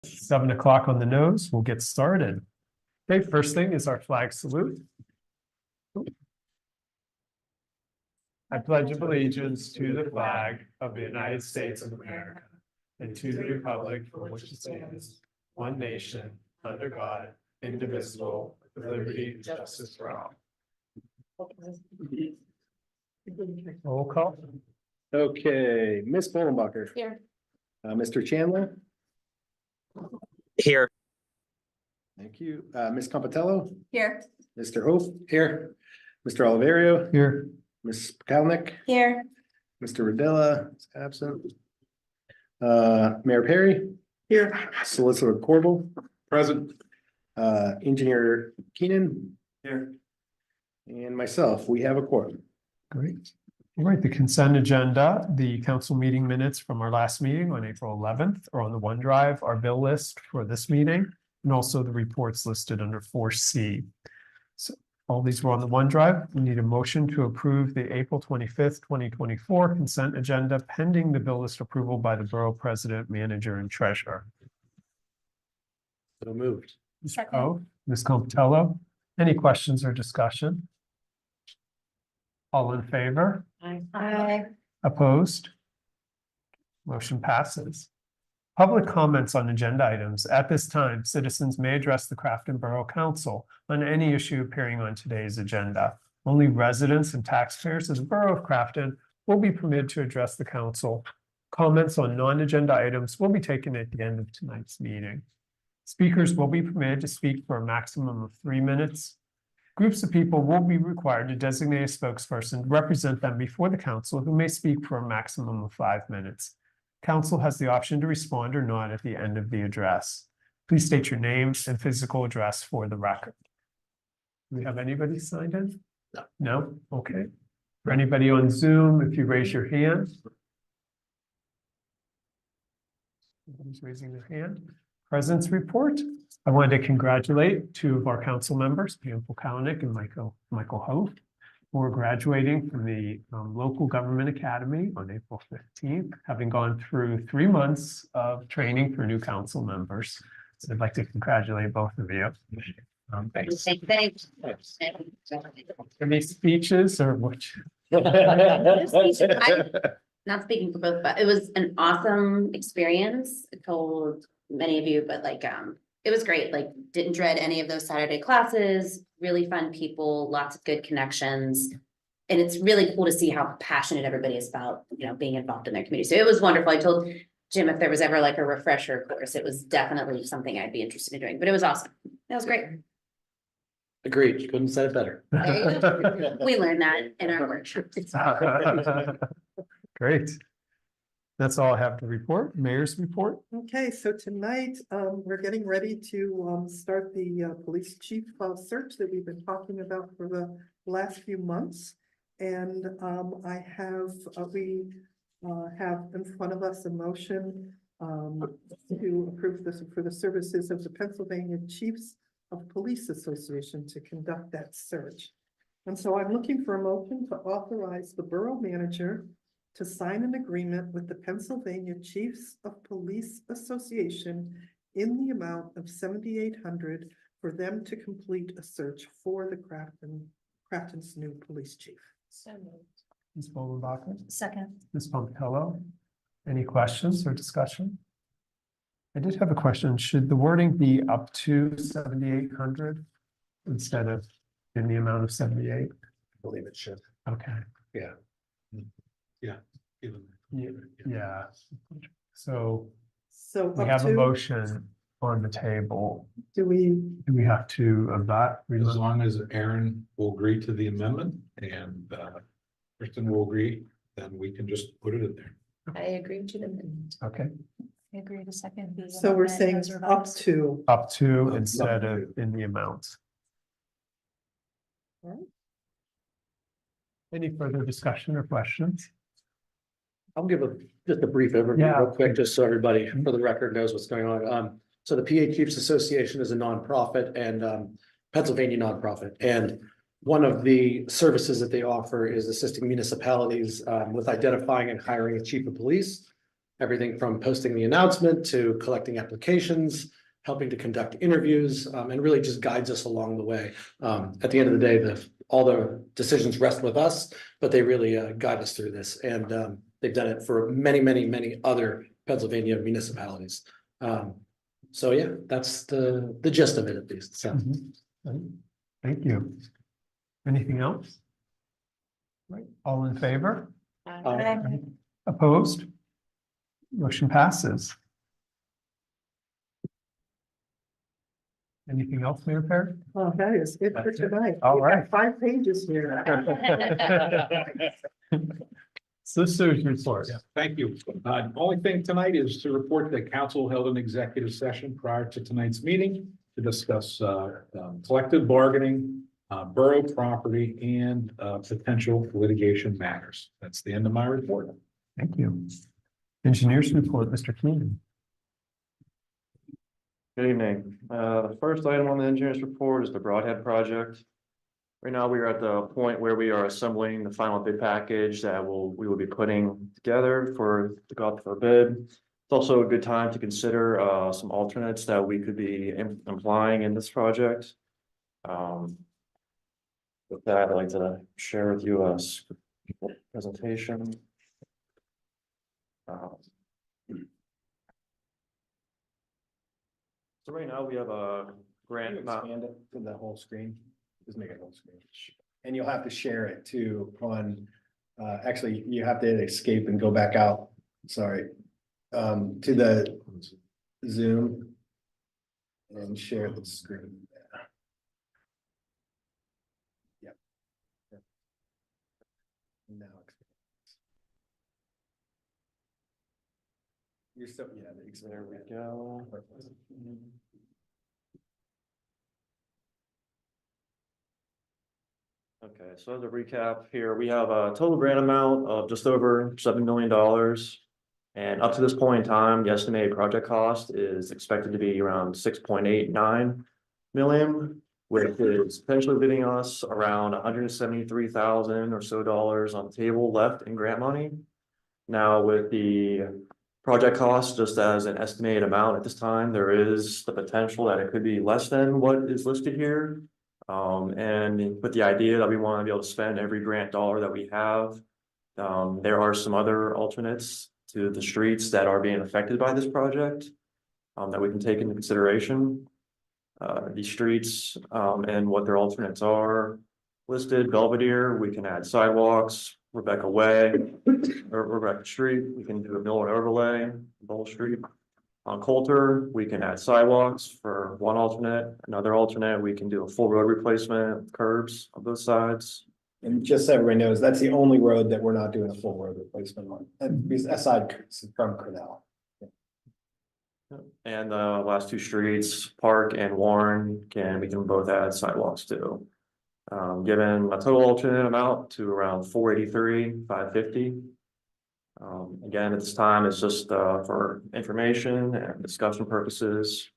7 o'clock on the nose, we'll get started. Okay, first thing is our flag salute. I pledge allegiance to the flag of the United States of America and to the republic for which it stands, one nation, under God, indivisible, with liberty and justice for all. Roll call. Okay, Ms. Bolenbacher. Here. Mr. Chandler. Here. Thank you. Ms. Compatello, Here. Mr. Hof here, Mr. Oliverio, Here. Ms. Kalnick, Here. Mr. Rodella is absent. Mayor Perry. Here. Solicitor Corbel. Present. Engineer Keenan. Here. And myself, we have a quorum. Great. All right, the consent agenda, the council meeting minutes from our last meeting on April 11th are on the OneDrive, our bill list for this meeting, and also the reports listed under 4C. So all these were on the OneDrive. We need a motion to approve the April 25th, 2024 consent agenda pending the bill list approval by the borough president, manager, and treasurer. So moved. Second. Oh, Ms. Compatello, any questions or discussion? All in favor? Aye. Opposed? Motion passes. Public comments on agenda items. At this time, citizens may address the Grafton Borough Council on any issue appearing on today's agenda. Only residents and taxpayers of the Borough of Grafton will be permitted to address the council. Comments on non-agenda items will be taken at the end of tonight's meeting. Speakers will be permitted to speak for a maximum of 3 minutes. Groups of people will be required to designate a spokesperson to represent them before the council who may speak for a maximum of 5 minutes. Council has the option to respond or not at the end of the address. Please state your name and physical address for the record. Do we have anybody signed in? No. No? Okay. For anybody on Zoom, if you raise your hand. Nobody's raising their hand. President's report. I wanted to congratulate 2 of our council members, Pam Kalnick and Michael Hof, who are graduating from the local government academy on April 15th, having gone through 3 months of training for new council members. So I'd like to congratulate both of you. Thanks. Thanks. Any speeches or which? Not speaking for both, but it was an awesome experience. I told many of you, but it was great. Like, didn't dread any of those Saturday classes, really fun people, lots of good connections. And it's really cool to see how passionate everybody is about, being involved in their community. So it was wonderful. I told Jim if there was ever like a refresher course, it was definitely something I'd be interested in doing, but it was awesome. That was great. Agreed. Couldn't say it better. We learned that in our workshop. Great. That's all I have to report. Mayor's report. Okay, so tonight, we're getting ready to start the police chief search that we've been talking about for the last few months. And we have in front of us a motion to approve this for the services of the Pennsylvania Chiefs of Police Association to conduct that search. And so I'm looking for a motion to authorize the borough manager to sign an agreement with the Pennsylvania Chiefs of Police Association in the amount of $7,800 for them to complete a search for the Grafton's new police chief. So moved. Ms. Bolenbacher, Second. Ms. Pompello, any questions or discussion? I did have a question. Should the wording be up to 7,800 instead of in the amount of 78? I believe it should. Okay. Yeah. Yeah. So So we up have a to, motion on the table. do we, Do we have to that? As long as Aaron will agree to the amendment and Kristen will agree, then we can just put it in there. I agree to them. Okay, I agree to second. so we're saying up to, up to instead of in the amount. Right. Any further discussion or questions? I'll give just a brief overview Yeah. real quick, just so everybody for the record knows what's going on. So the PA Chiefs Association is a nonprofit and Pennsylvania nonprofit. And one of the services that they offer is assisting municipalities with identifying and hiring a chief of police. everything from posting the announcement to collecting applications, helping to conduct interviews, and really just guides us along the way. At the end of the day, all the decisions rest with us, but they really guide us through this. And they've done it for many, many, many other Pennsylvania municipalities. So yeah, that's the gist of it at least. So Thank you. Anything else? Right, all in favor? Opposed? Motion passes. Anything else, Mayor Perry? Oh, that is it for That's it. tonight. All We've got right. 5 pages here. Solicitors report. Thank you. Only thing tonight is to report that council held an executive session prior to tonight's meeting to discuss collective bargaining, borough property, and potential litigation matters. That's the end of my report. Thank you. Engineers report, Mr. Keenan. Good evening. The first item on the engineer's report is the Broadhead project. Right now, we are at the point where we are assembling the final bid package that we will be putting together to go out for bid. It's also a good time to consider some alternates that we could be implying in this project. With that, I'd like to share with you a presentation. So right now we have a grant amount. Expand it to the whole screen, just make it whole screen. And you'll have to share it too on, actually, you have to escape and go back out, sorry. To the Zoom. And share the screen. Yep. Now. You're so, yeah. There we go. Okay, so as a recap here, we have a total grant amount of just over $7 million. And up to this point in time, the estimated project cost is expected to be around 6.89 million, which is potentially leaving us around 173,000 or so dollars on the table left in grant money. Now, with the project cost, just as an estimated amount at this time, there is the potential that it could be less than what is listed here. And with the idea that we want to be able to spend every grant dollar that we have, there are some other alternates to the streets that are being affected by this project that we can take into consideration. These streets and what their alternates are listed: Belvedere, we can add sidewalks; Rebecca Way or Rebecca Street, we can do a mill and overlay. Bull Street. On Coulter, we can add sidewalks for one alternate. Another alternate, we can do a full road replacement, curbs on both sides. And just so everybody knows, that's the only road that we're not doing a full road replacement on, aside from Cornell. And the last two streets, Park and Warren, we can both add sidewalks to. Given a total alternate amount to around 483,550. Again, at this time, it's just for information and discussion purposes.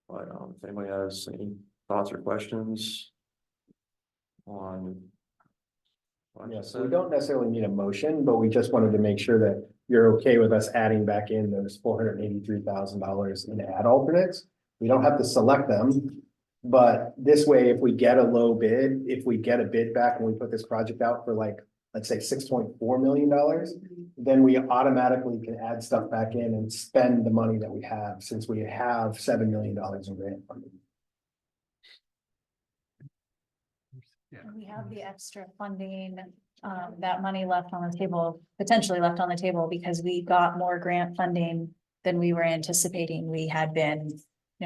But if anybody has any thoughts or questions on. Yes, so we don't necessarily need a motion, but we just wanted to make sure that you're okay with us adding back in those $483,000 in ad alternates. We don't have to select them, but this way, if we get a low bid, if we get a bid back and we put this project out for like, let's say $6.4 million, then we automatically can add stuff back in and spend the money that we have, since we have $7 million in grant funding. We have the extra funding, that money left on the table, potentially left on the table, because we got more grant funding than we were anticipating. We had been,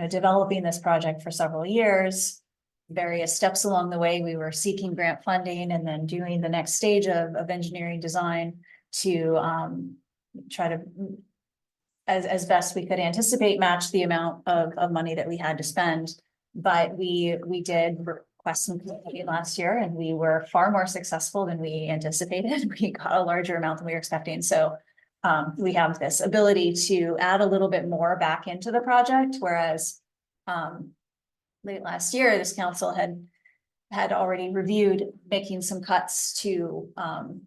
developing this project for several years. Various steps along the way, we were seeking grant funding and then doing the next stage of engineering design to try to, as best we could anticipate, match the amount of money that we had to spend. But we did request some funding last year, and we were far more successful than we anticipated. We got a larger amount than we were expecting. So we have this ability to add a little bit more back into the project, whereas late last year, this council had had already reviewed making some cuts to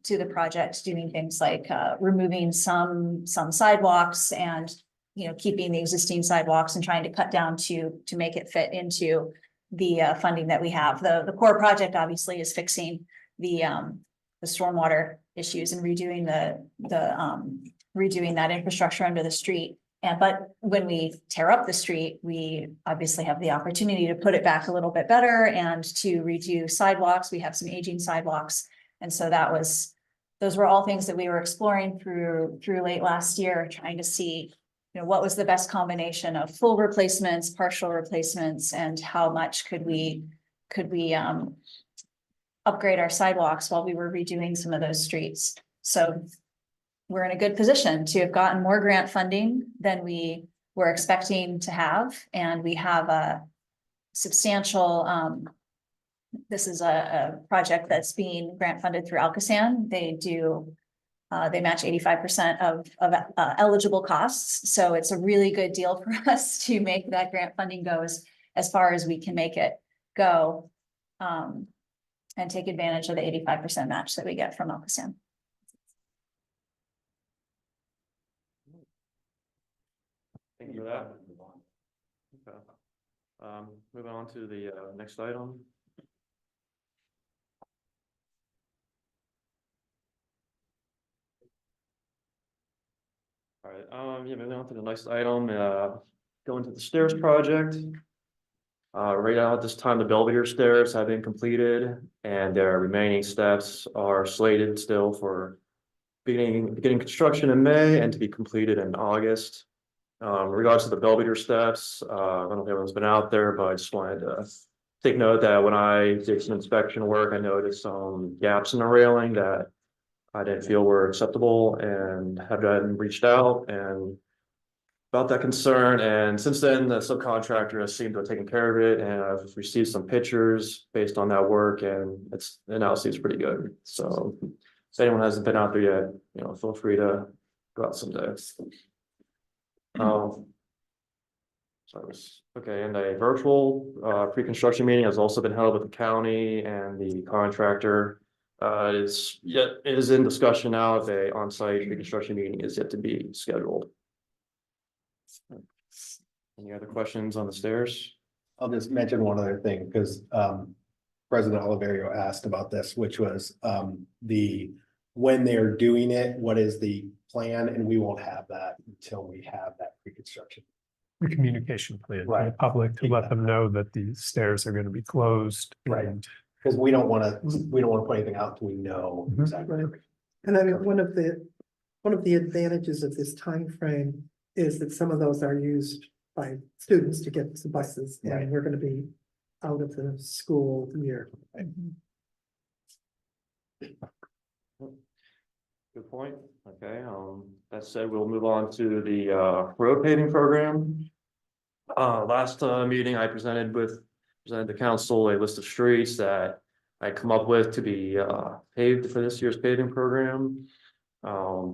the project, doing things like removing some sidewalks and, you know, keeping the existing sidewalks and trying to cut down to make it fit into the funding that we have. The core project obviously is fixing the stormwater issues and redoing redoing that infrastructure under the street. But when we tear up the street, we obviously have the opportunity to put it back a little bit better and to redo sidewalks. We have some aging sidewalks. And so those were all things that we were exploring through late last year, trying to see, you know, what was the best combination of full replacements, partial replacements, and how much could we upgrade our sidewalks while we were redoing some of those streets. So we're in a good position to have gotten more grant funding than we were expecting to have. And we have a substantial, this is a project that's being grant funded through Alcoasand. They match 85% of eligible costs. So it's a really good deal for us to make that grant funding go as far as we can make it go. And take advantage of the 85% match that we get from Alcoasand. Thank you for that. Okay. Moving on to the next item. All right, yeah, moving on to the next item, going to the stairs project. Right now at this time, the Belvedere stairs have been completed and their remaining steps are slated still for beginning construction in May and to be completed in August. In regards to the Belvedere steps, I don't know if everyone's been out there, but I just wanted to take note that when I did some inspection work, I noticed some gaps in the railing that I didn't feel were acceptable and have then reached out and about that concern. And since then, the subcontractor has seemed to have taken care of it, and I've received some pictures based on that work, and it now seems pretty good. So if anyone hasn't been out there yet, you know, feel free to go out someday. Okay, and a virtual pre-construction meeting has also been held with the county and the contractor. It is in discussion now if a on-site pre-construction meeting is yet to be scheduled. Any other questions on the stairs? I'll just mention one other thing, because President Oliverio asked about this, which was when they're doing it, what is the plan? And we won't have that until we have that pre-construction. The communication plan to the Right. public to let them know that the stairs are going to be closed. Right. and- Because we don't want to put anything out till we know Mhm. exactly. And I mean, one of the advantages of this time frame is that some of those are used by students to get to buses, Right. and we're gonna be out of the school year. Good point. Okay, that said, we'll move on to the road paving program. Last meeting, I presented the council a list of streets that I come up with to be paved for this year's paving program.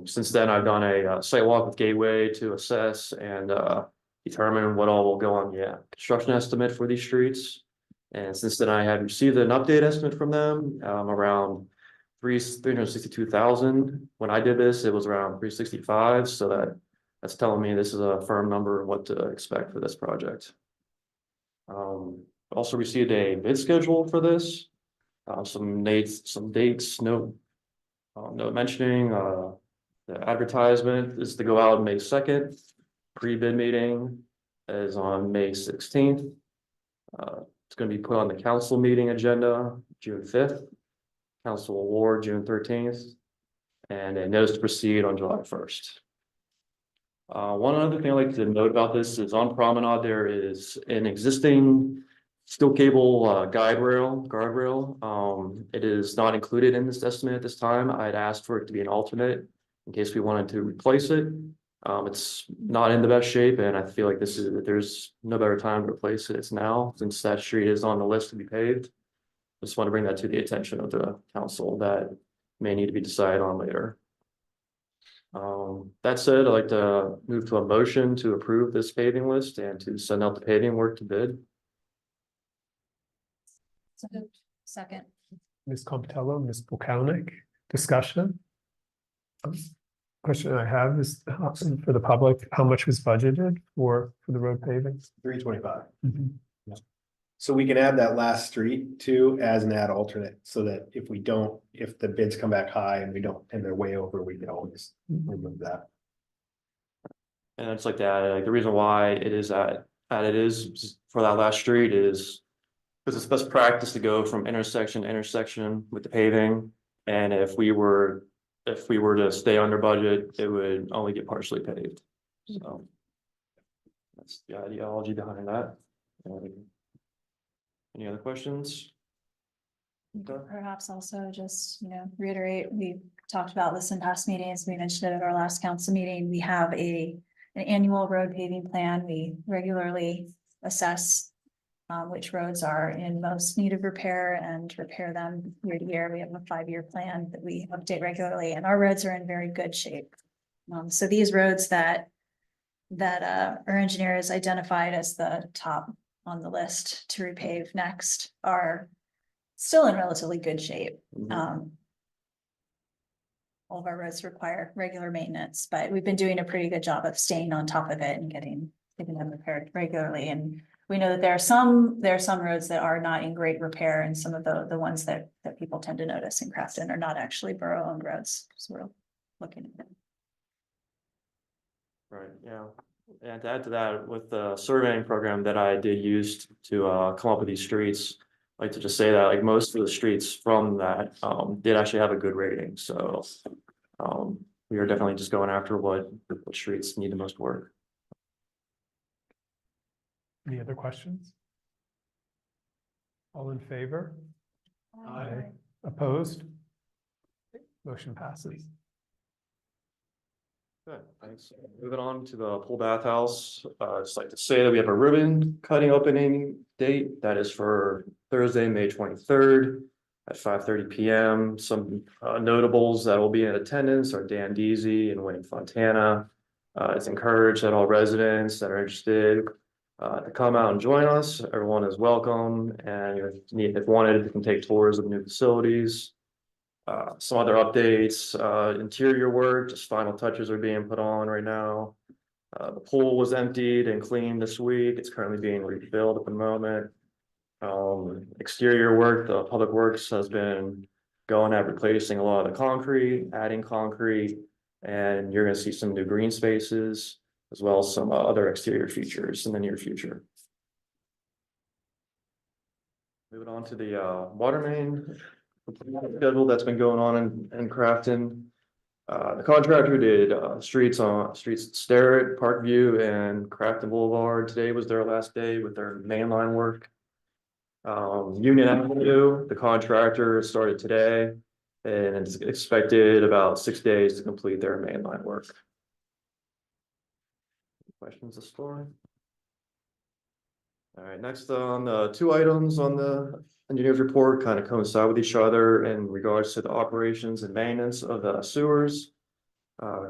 Since then, I've done a site walk with Gateway to assess and determine what all will go on the construction estimate for these streets. And since then, I had received an update estimate from them around $362,000. When I did this, it was around $365,000, so that's telling me this is a firm number of what to expect for this project. Also received a bid schedule for this. Some dates, no mentioning, the advertisement is to go out May 2nd. Pre-bid meeting is on May 16th. It's going to be put on the council meeting agenda, June 5th. Council award, June 13th. And a notice to proceed on July 1st. One other thing I'd like to note about this is on Promenade, there is an existing steel cable guardrail. It is not included in this estimate at this time. I'd asked for it to be an alternate in case we wanted to replace it. It's not in the best shape, and I feel like there's no better time to replace it. It's now, since that street is on the list to be paved. Just want to bring that to the attention of the council that may need to be decided on later. That said, I'd like to move to a motion to approve this paving list and to send out the paving work to bid. Second. Ms. Compitello, Ms. Polkownik, discussion? Question I have is for the public, how much was budgeted for the road paving? 325. Mhm. So we can add that last street too as an add alternate, so that if we don't, if the bids come back high and we don't, and they're way over, we can always remove that. And it's like that, like the reason why it is at it is for that last street is. Because it's best practice to go from intersection to intersection with the paving. And if we were to stay under budget, it would only get partially paved. So. That's the ideology behind that. Any other questions? Perhaps also just, reiterate, we talked about this in past meetings. We mentioned it at our last council meeting. We have an annual road paving plan. We regularly assess which roads are in most need of repair and repair them year to year. We have a 5-year plan that we update regularly, and our roads are in very good shape. So these roads that our engineer has identified as the top on the list to repave next are still in relatively good shape. All of our roads require regular maintenance, but we've been doing a pretty good job of staying on top of it and getting them repaired regularly. And we know that there are some roads that are not in great repair, and some of the ones that people tend to notice in Crafton are not actually borough-owned roads. So we're looking at them. Right, yeah. And to add to that, with the surveying program that I did use to come up with these streets, I'd like to just say that like most of the streets from that did actually have a good rating. So we are definitely just going after what streets need the most work. Any other questions? All in favor? Aye. Opposed? Motion passes. Good, thanks. Moving on to the pool bathhouse, just like to say that we have a ribbon cutting opening date. That is for Thursday, May 23rd at 5:30 p.m. Some notables that will be in attendance are Dan Deasy and Wayne Fontana. It's encouraged that all residents that are interested to come out and join us. Everyone is welcome, and if wanted, you can take tours of the new facilities. Some other updates, interior work, just final touches are being put on right now. The pool was emptied and cleaned this week. It's currently being refilled at the moment. Exterior work, the public works has been going at replacing a lot of the concrete, adding concrete, and you're gonna see some new green spaces, as well as some other exterior features in the near future. Moving on to the water main schedule that's been going on in Crafton. The contractor did streets at Sterrett, Parkview, and Crafton Boulevard. Today was their last day with their mainline work. Union Avenue, the contractor started today, and it's expected about 6 days to complete their mainline work. Questions of story? All right, next on the 2 items on the engineer's report kind of coincide with each other in regards to the operations and maintenance of the sewers.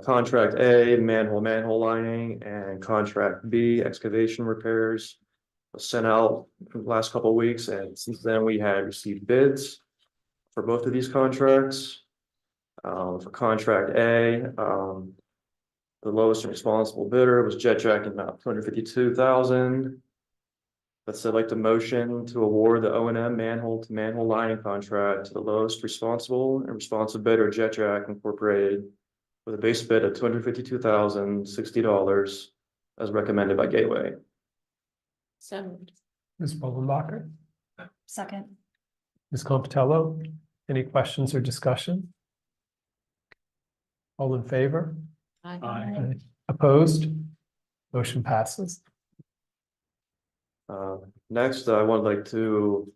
Contract A, manhole lining, and contract B, excavation repairs was sent out for the last couple of weeks, and since then we had received bids for both of these contracts. For contract A, the lowest responsible bidder was Jet Jack in about $252,000. I'd like to motion to award the O&M manhole to manhole lining contract to the lowest responsible and responsive bidder, Jet Jack Incorporated, with a base bid of $252,060 as recommended by Gateway. So Ms. Bolenbacher, Second. Ms. Compitello, any questions or discussion? All in favor? Aye. Opposed? Motion passes. Next, I would like to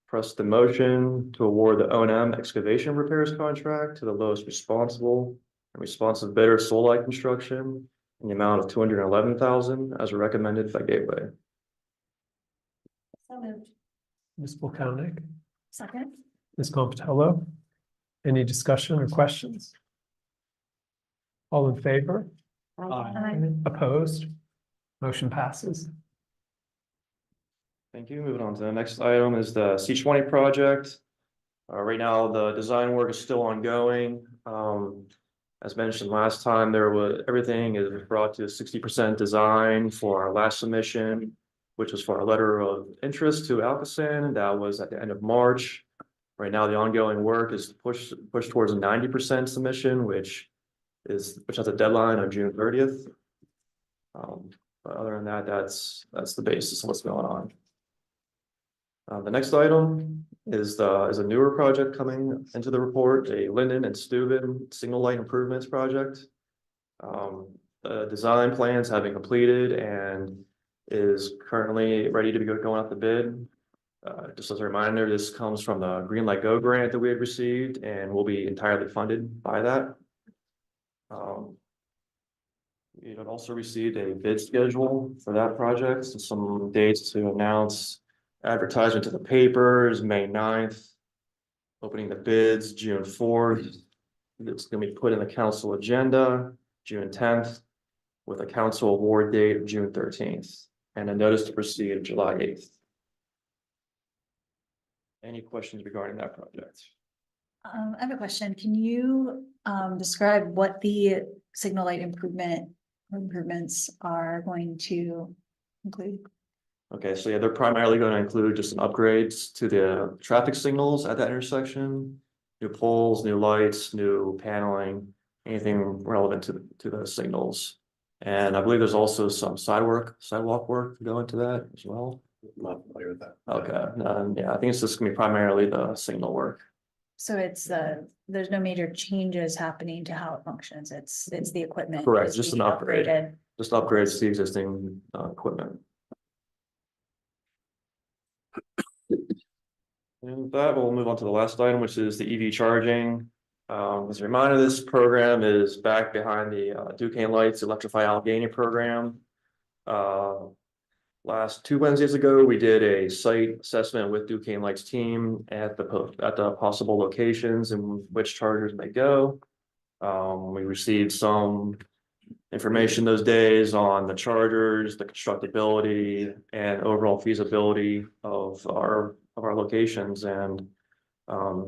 press the motion to award the O&M excavation repairs contract to the lowest responsible and responsive bidder, Solite Construction, in the amount of $211,000 as recommended by Gateway. So moved. Ms. Polkownik, Second. Ms. Compitello, any discussion or questions? All in favor? Aye. Opposed? Motion passes. Thank you. Moving on to the next item is the C20 project. Right now, the design work is still ongoing. As mentioned last time, everything is brought to 60% design for our last submission, which was for our letter of interest to Alcoasand. That was at the end of March. Right now, the ongoing work is push towards a 90% submission, which has a deadline of June 30th. But other than that, that's the basis of what's going on. The next item is a newer project coming into the report, a Linden and Steuben signal light improvements project. The design plans have been completed and is currently ready to be going out the bid. Just as a reminder, this comes from the Green Light Go grant that we had received and will be entirely funded by that. We had also received a bid schedule for that project, so some dates to announce. Advertisement to the papers, May 9th. Opening the bids, June 4th. It's gonna be put in the council agenda, June 10th, with a council award date of June 13th, and a notice to proceed July 8th. Any questions regarding that project? I have a question. Can you describe what the signal light improvements are going to include? Okay, so yeah, they're primarily going to include just some upgrades to the traffic signals at that intersection, new poles, new lights, new paneling, anything relevant to the signals. And I believe there's also some sidewalk work to go into that as well. I'm not familiar with that. Okay, yeah, I think it's just gonna be primarily the signal work. So it's there's no major changes happening to how it functions. It's the equipment. Correct, is just an being upgrade. upgraded. Just upgrades to the existing equipment. And with that, we'll move on to the last item, which is the EV charging. As a reminder, this program is back behind the Duquesne Lights Electrify Allegheny program. Last 2 Wednesdays ago, we did a site assessment with Duquesne Lights team at the possible locations in which chargers may go. We received some information those days on the chargers, the constructability, and overall feasibility of our locations. And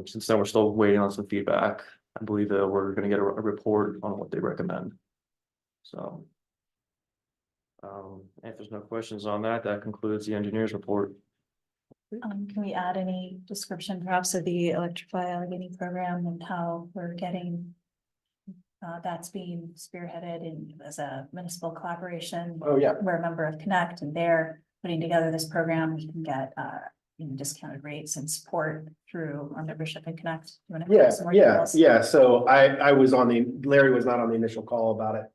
since then, we're still waiting on some feedback. I believe that we're going to get a report on what they recommend. So if there's no questions on that, that concludes the engineer's report. Can we add any description perhaps of the Electrify Allegheny program and how we're getting that's being spearheaded and as a municipal collaboration? Oh, yeah. We're a member of Connect and they're putting together this program. We can get discounted rates and support through our membership in Connect. Do you want to give some more details? Yeah. So I was Larry was not on the initial call about it.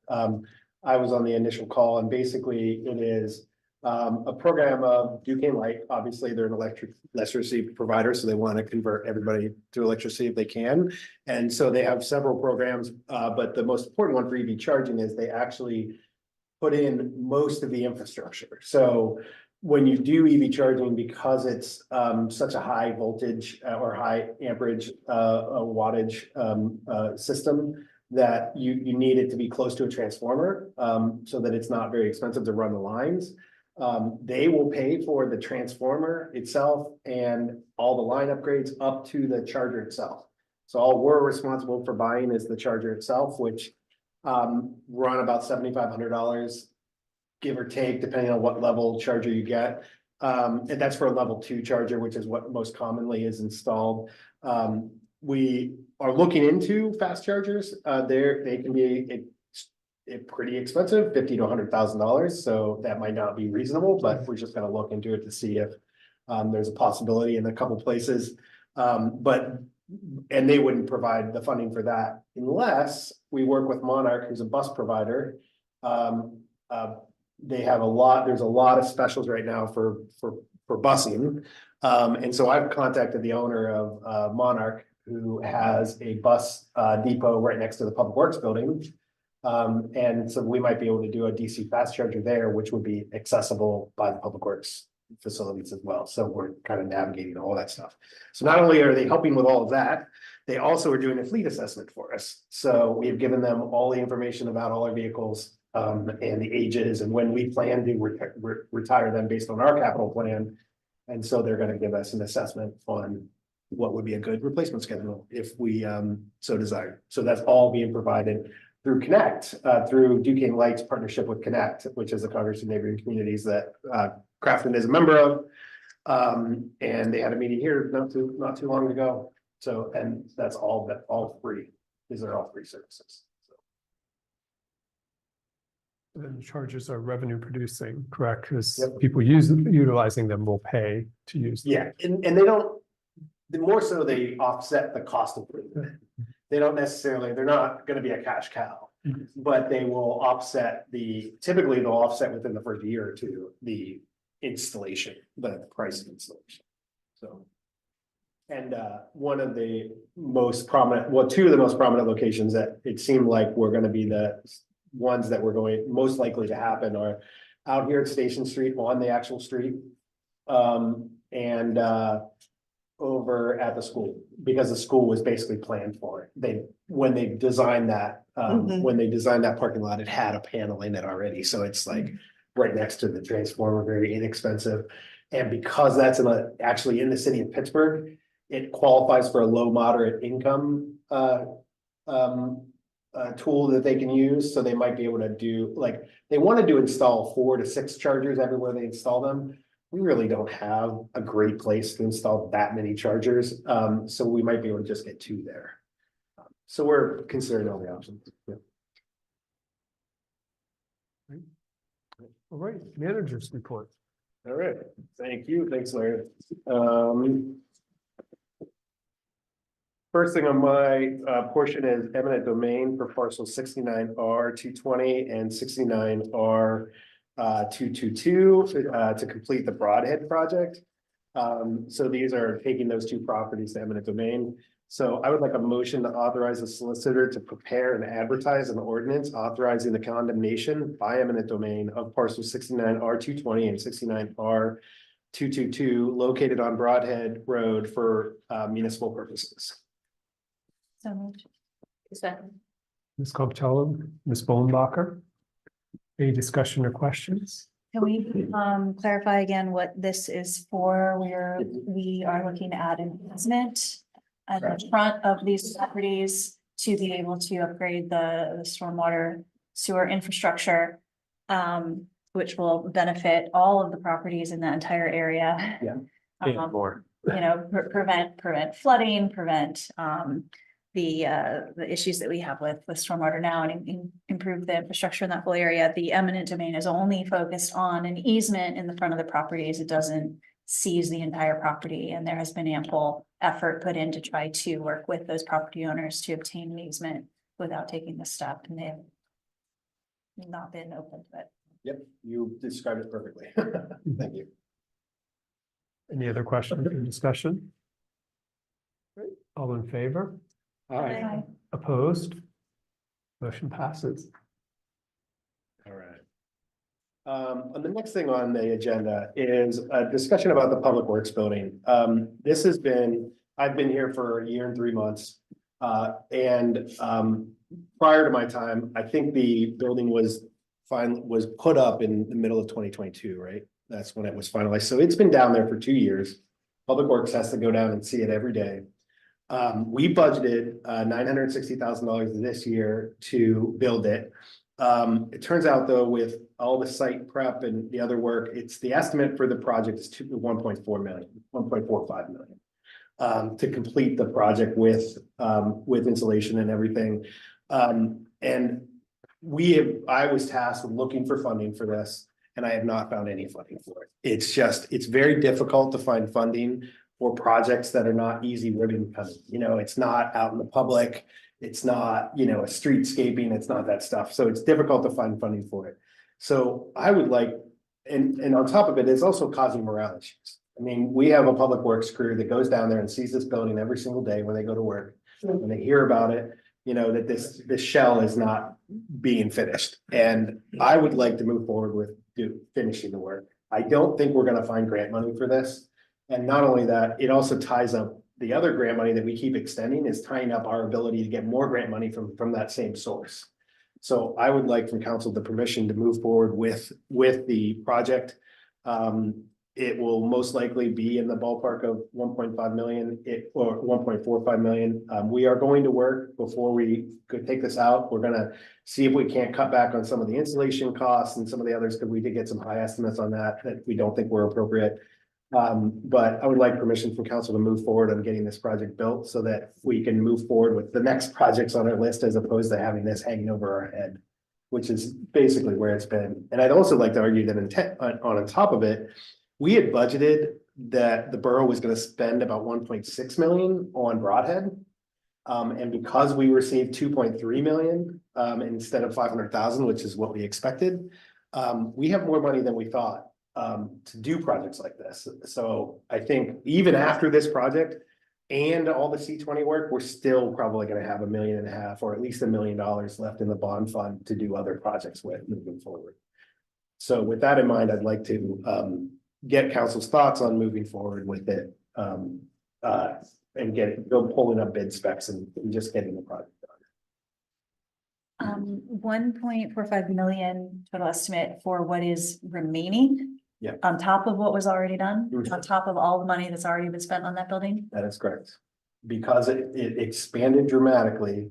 I was on the initial call, and basically it is a program of Duquesne Light. Obviously, they're an electricity provider, so they want to convert everybody to electricity if they can. And so they have several programs, but the most important one for EV charging is they actually put in most of the infrastructure. So when you do EV charging, because it's such a high voltage or high amperage wattage system, that you need it to be close to a transformer so that it's not very expensive to run the lines. They will pay for the transformer itself and all the line upgrades up to the charger itself. So all we're responsible for buying is the charger itself, which run about $7,500, give or take, depending on what level charger you get. And that's for a level 2 charger, which is what most commonly is installed. We are looking into fast chargers. They can be pretty expensive, $50,000 to $100,000. So that might not be reasonable, but we're just going to look into it to see if there's a possibility in a couple places. And they wouldn't provide the funding for that unless we work with Monarch, who's a bus provider. They have there's a lot of specials right now for busing. And so I've contacted the owner of Monarch, who has a bus depot right next to the Public Works building. And so we might be able to do a DC fast charger there, which would be accessible by the Public Works facilities as well. So we're kind of navigating all that stuff. So not only are they helping with all of that, they also are doing a fleet assessment for us. So we have given them all the information about all our vehicles and the ages and when we plan to retire them based on our capital plan. And so they're going to give us an assessment on what would be a good replacement schedule if we so desire. So that's all being provided through Connect, through Duquesne Lights partnership with Connect, which is a Congress of Neighboring Communities that Crafton is a member of. And they had a meeting here not too long ago. So, and that's all free. These are all free services. And the charges are revenue producing, correct? Because Yep. people utilizing them will pay to use. them. Yeah, and they don't, the more so they offset the cost of it. They don't necessarily, they're not gonna be a cash cow, Mhm. but they will offset typically they'll offset within the first year or two, the installation, the price of installation. So. And one of the most prominent, well, two of the most prominent locations that it seemed like were gonna be the ones that were going, most likely to happen are out here at Station Street on the actual street. And over at the school, because the school was basically planned for it. When they designed that, when they designed that parking lot, it had a panel in it already, so it's like right next to the transformer, very inexpensive. And because that's actually in the city of Pittsburgh, it qualifies for a low moderate income tool that they can use, so they might be able to do, like, they wanted to install 4 to 6 chargers everywhere they install them. We really don't have a great place to install that many chargers, so we might be able to just get 2 there. So we're considering all the options. Yeah. All right, managers report. All right, thank you, thanks, Larry. First thing on my portion is eminent domain for parcel 69R220 and 69R222 to complete the Broadhead project. So these are taking those 2 properties to eminent domain. So I would like a motion to authorize the solicitor to prepare and advertise an ordinance authorizing the condemnation by eminent domain of parcel 69R220 and 69R222 located on Broadhead Road for municipal purposes. So moved. Ms. Comptello, Ms. Bolenbacher. Any discussion or questions? Can we clarify again what this is for? We are looking to add an easement at the front of these properties to be able to upgrade the stormwater sewer infrastructure, which will benefit all of the properties in that entire area. Yeah. And more. You know, prevent flooding, prevent the issues that we have with stormwater now and improve the infrastructure in that whole area. The eminent domain is only focused on an easement in the front of the properties. It doesn't seize the entire property, and there has been ample effort put in to try to work with those property owners to obtain an easement without taking the step, and they have not been open to it. Yep, you described it perfectly. Thank you. Any other questions or discussion? All in favor? Aye. Opposed? Motion passes. All right. And the next thing on the agenda is a discussion about the Public Works building. This has been, I've been here for 1 year and 3 months. And prior to my time, I think the building was put up in the middle of 2022, right? That's when it was finalized. So it's been down there for 2 years. Public Works has to go down and see it every day. We budgeted $960,000 this year to build it. It turns out though, with all the site prep and the other work, it's the estimate for the project is 1.4 million, 1.45 million. To complete the project with insulation and everything. And I was tasked with looking for funding for this, and I have not found any funding for it. It's very difficult to find funding for projects that are not easy ribbon cutting. You know, it's not out in the public. It's not, you know, a streetscaping. It's not that stuff. So it's difficult to find funding for it. So I would like, and on top of it, it's also causing morale issues. I mean, we have a public works crew that goes down there and sees this building every single day when they go to work. When they hear about it, you know, that this shell is not being finished. And I would like to move forward with finishing the work. I don't think we're going to find grant money for this. And not only that, it also ties up the other grant money that we keep extending is tying up our ability to get more grant money from that same source. So I would like from council the permission to move forward with the project. it will most likely be in the ballpark of 1.5 million, or 1.45 million. We are going to work before we could take this out. We're gonna see if we can't cut back on some of the installation costs and some of the others, because we did get some high estimates on that we don't think were appropriate. But I would like permission from council to move forward on getting this project built so that we can move forward with the next projects on our list, as opposed to having this hanging over our head, which is basically where it's been. And I'd also like to argue that on top of it, we had budgeted that the borough was gonna spend about 1.6 million on Broadhead. And because we received 2.3 million, instead of 500,000, which is what we expected, we have more money than we thought, to do projects like this. So I think even after this project and all the C20 work, we're still probably gonna have $1.5 million, or at least $1 million left in the bond fund to do other projects with moving forward. So with that in mind, I'd like to, get council's thoughts on moving forward with it. And pulling up bid specs and just getting the project done. 1.45 million total estimate for what is remaining. Yeah. On top of what was already done, Mhm. on top of all the money that's already been spent on that building. That is correct. Because it expanded dramatically.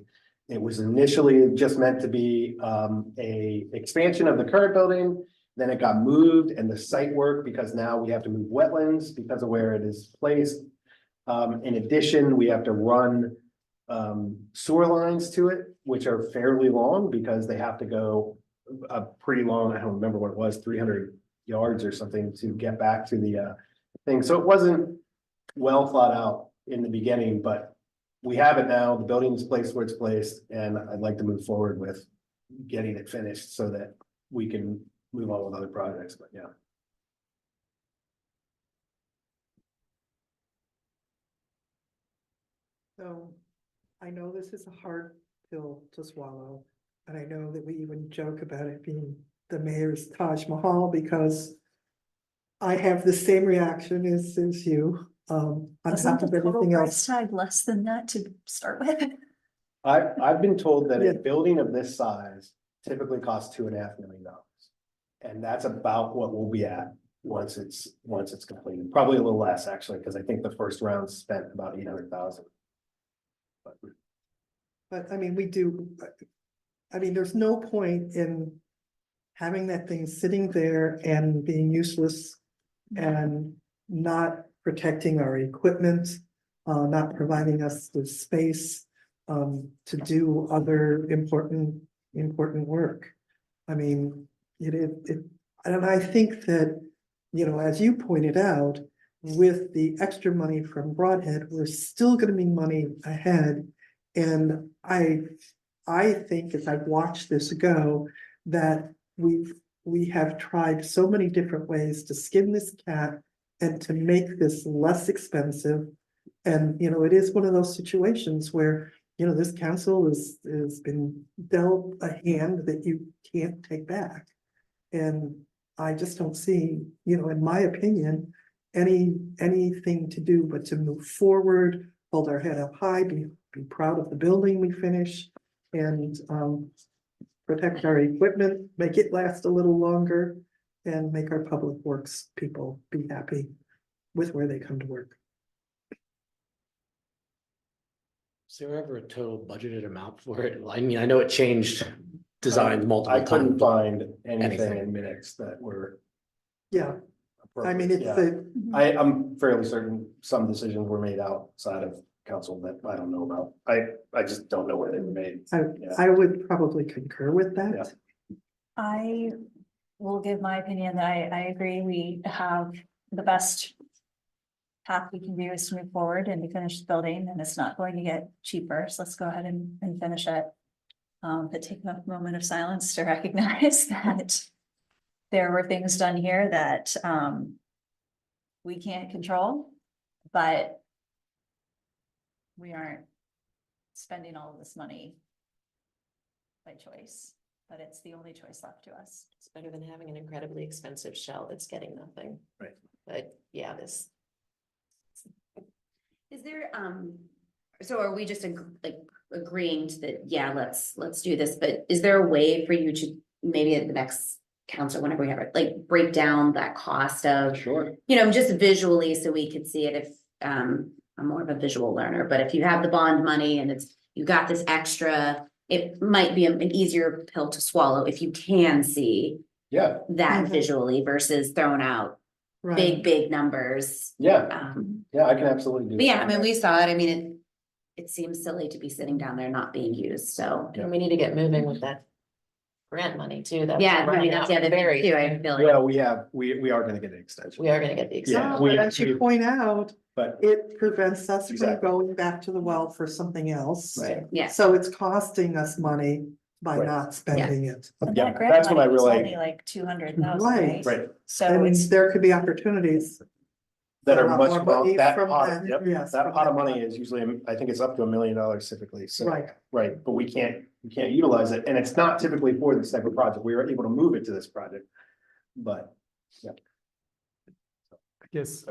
It was initially just meant to be a expansion of the current building. Then it got moved, and the site work, because now we have to move wetlands because of where it is placed. In addition, we have to run sewer lines to it, which are fairly long because they have to go a pretty long, I don't remember what it was, 300 yards or something to get back to the thing. So it wasn't well thought out in the beginning, but we have it now. The building is placed where it's placed, and I'd like to move forward with getting it finished so that we can move on with other projects, but yeah. So I know this is a hard pill to swallow. And I know that we even joke about it being the mayor's Taj Mahal, because I have the same reaction as you, on Wasn't top of the total everything price else. tag less than that to start with? I've been told that Yeah. a building of this size typically costs $2.5 million. And that's about what we'll be at once it's completed, probably a little less actually, because I think the first round spent about 800,000. But I mean, there's no point in having that thing sitting there and being useless and not protecting our equipment, not providing us with space to do other important work. I mean, and I think that, as you pointed out, with the extra money from Broadhead, we're still gonna be money ahead. And I think as I've watched this go, that we have tried so many different ways to skin this cat and to make this less expensive. And, it is one of those situations where, this council has been dealt a hand that you can't take back. And I just don't see, in my opinion, anything to do but to move forward, hold our head up high, be proud of the building we finish, and protect our equipment, make it last a little longer, and make our public works people be happy with where they come to work. Is there ever a total budgeted amount for it? I mean, I know it changed designs multiple I times. couldn't find anything Anything. in minutes that were. Yeah, I mean, it's appropriate. Yeah. I'm fairly certain some decisions were made outside of council that I don't know about. I just don't know where they were made. I would probably concur with that. Yeah. I will give my opinion that I agree. We have the best path we can do is to move forward and to finish the building, and it's not going to get cheaper. So let's go ahead and finish it. But take a moment of silence to recognize that there were things done here that we can't control, but we aren't spending all of this money by choice, but it's the only choice left to us. It's better than having an incredibly expensive shell that's getting nothing. Right. But yeah, this. Is there, so are we just agreeing to that, yeah, let's do this, but is there a way for you to maybe at the next council, whenever we have it, like break down that cost of, Sure. just visually so we could see it if, I'm more of a visual learner, but if you have the bond money and you got this extra, it might be an easier pill to swallow if you can see Yeah, that Mhm. visually versus throwing out Right. big numbers. yeah, yeah, I can absolutely do. But yeah, that. I mean, we saw it. I mean, it seems silly to be sitting down there not being used, so. And we need to get moving with that grant money too. That's Yeah, I mean, running that's out the other very thing too, I soon. feel like. Well, we are gonna get an extension. We are gonna get the. Yeah, But as you point out, But, it prevents us from Exactly. going back to the well for something else. right, Yeah. So it's costing us money by Right. not spending it. But Yeah, that grant that's what I money was really- only like 200,000, Right. right? right, So And it's, there could be opportunities. that for are a lot much, more well, money that from pot, them. yep, Yes, that from pot of that money pot. is usually, I think it's up to $1 million typically, so. Right. Right, but we can't utilize it, and it's not typically for this type of project, we were able to move it to this project. But, I guess,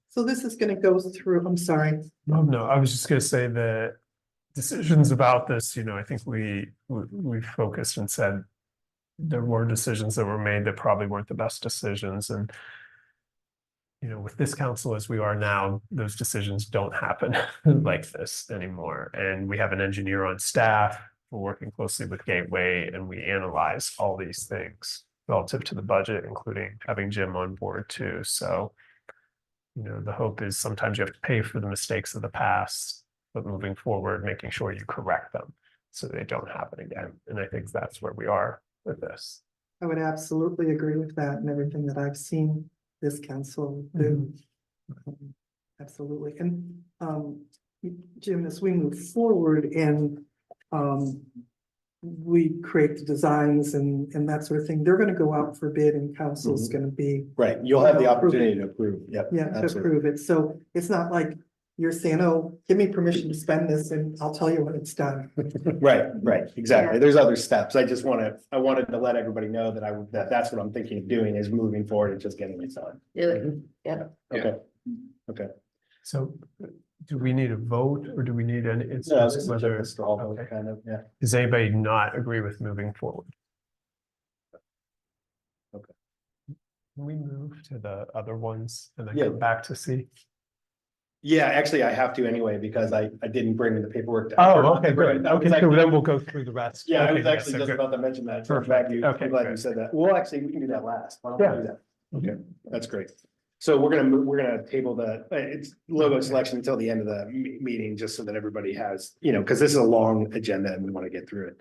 So this is gonna go through, I'm sorry. no, I was just gonna say the decisions about this, I think we focused and said there were decisions that were made that probably weren't the best decisions, and with this council as we are now, those decisions don't happen like this anymore. And we have an engineer on staff, we're working closely with Gateway, and we analyze all these things relative to the budget, including having Jim on board too. So, the hope is sometimes you have to pay for the mistakes of the past, but moving forward, making sure you correct them so they don't happen again. And I think that's where we are with this. I would absolutely agree with that and everything that I've seen this council do. Absolutely. And, Jim, as we move forward and, we create the designs and that sort of thing, they're gonna go out for bid and council's gonna be, right, you'll have the opportunity to approve, yep. yeah, to absolutely. approve it. So it's not like you're saying, oh, give me permission to spend this and I'll tell you when it's done. Right, exactly, there's other steps, I wanted to let everybody know that that's what I'm thinking of doing, is moving forward and just getting it done. Do it. Okay, okay. So do we need a vote or do we need an, it's No, this just is whether, just a straw vote, okay. kind of, yeah. does anybody not agree with moving forward? Okay. Can we move to the other ones and then Yeah. come back to see? Yeah, actually, I have to anyway, because I didn't bring the paperwork. to- Oh, okay, good. That was Okay, so actually- then we'll go through the rest. Yeah, I Okay, was actually so just good. about to mention that. So I'm Perfect. glad you, Okay, I'm glad you good. said that. Well, actually, we can do that last. Why don't we Yeah. do that? Okay. That's great. So we're gonna table it's logo selection until the end of the meeting, just so that everybody has, because this is a long agenda and we want to get through it.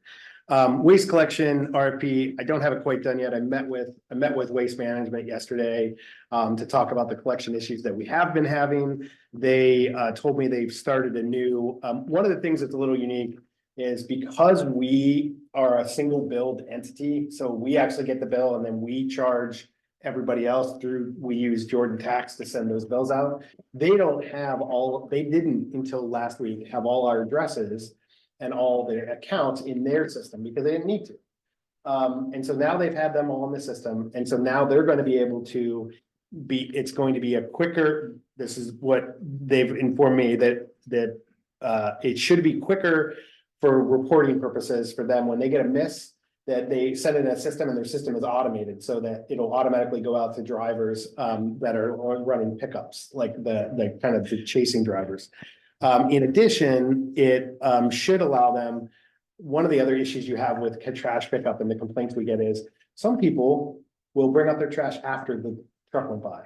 Waste collection, RFP, I don't have it quite done yet. I met with Waste Management yesterday to talk about the collection issues that we have been having. They told me they've started a new, one of the things that's a little unique is because we are a single billed entity, so we actually get the bill and then we charge everybody else we use Jordan Tax to send those bills out. They didn't until last week have all our addresses and all their accounts in their system because they didn't need to. And so now they've had them all in the system, and so now they're going to be able to it's going to be a quicker, this is what they've informed me that it should be quicker for reporting purposes for them when they get a miss, that they send in a system and their system is automated so that it'll automatically go out to drivers that are running pickups, like the kind of the chasing drivers. In addition, it should allow them, one of the other issues you have with trash pickup and the complaints we get is some people will bring up their trash after the truck went by.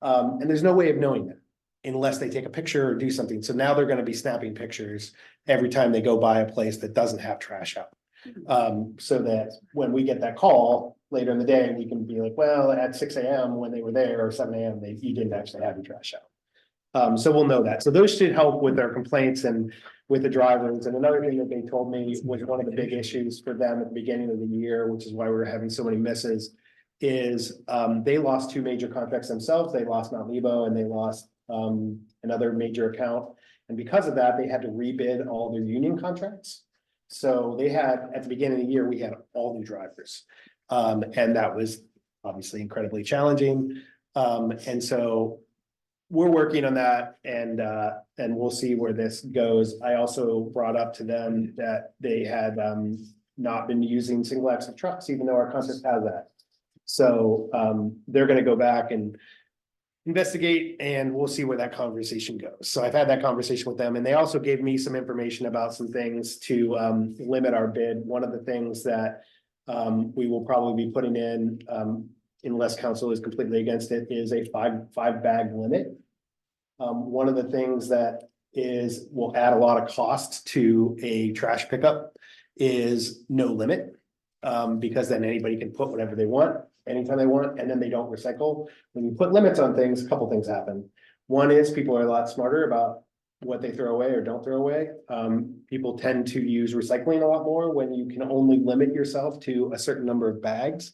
And there's no way of knowing that unless they take a picture or do something. So now they're going to be snapping pictures every time they go by a place that doesn't have trash out. So that when we get that call later in the day, we can be like, well, at 6 a.m. when they were there or 7 a.m. you didn't actually have your trash out. So we'll know that. So those should help with their complaints and with the drivers. And another thing that they told me was one of the big issues for them at the beginning of the year, which is why we're having so many misses, is they lost 2 major contracts themselves. They lost Mount Nebo and they lost another major account. And because of that, they had to rebid all their union contracts. So they had, at the beginning of the year, we had all new drivers. And that was obviously incredibly challenging. And so we're working on that and we'll see where this goes. I also brought up to them that they had not been using single axle trucks, even though our contract has that. So they're gonna go back and investigate, and we'll see where that conversation goes. So I've had that conversation with them, and they also gave me some information about some things to limit our bid. One of the things that we will probably be putting in, unless council is completely against it, is a five bag limit. One of the things that will add a lot of cost to a trash pickup is no limit. Because then anybody can put whatever they want, anytime they want, and then they don't recycle. When you put limits on things, a couple things happen. One is people are a lot smarter about what they throw away or don't throw away. People tend to use recycling a lot more when you can only limit yourself to a certain number of bags.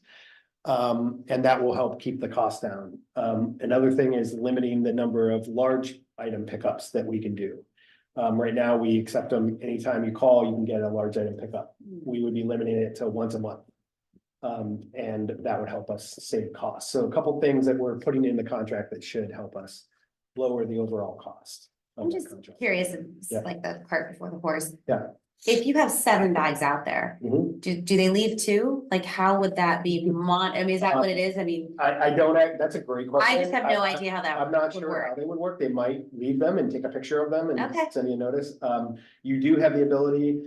And that will help keep the cost down. Another thing is limiting the number of large item pickups that we can do. Right now, we accept them anytime you call, you can get a large item pickup. We would be limiting it to once a month. And that would help us save costs. So a couple things that we're putting in the contract that should help us lower the overall cost. I'm just curious, it's Yeah. like the cart before the horse. Yeah. If you have 7 bags out there, Mhm. do they leave 2? Like, how would that be I mean, is that what it is? I mean, I don't, that's a great question. I just have no idea how that I'm not would sure how work. they would work. They might leave them and take a picture of them and Okay. send you a notice. You do have the ability,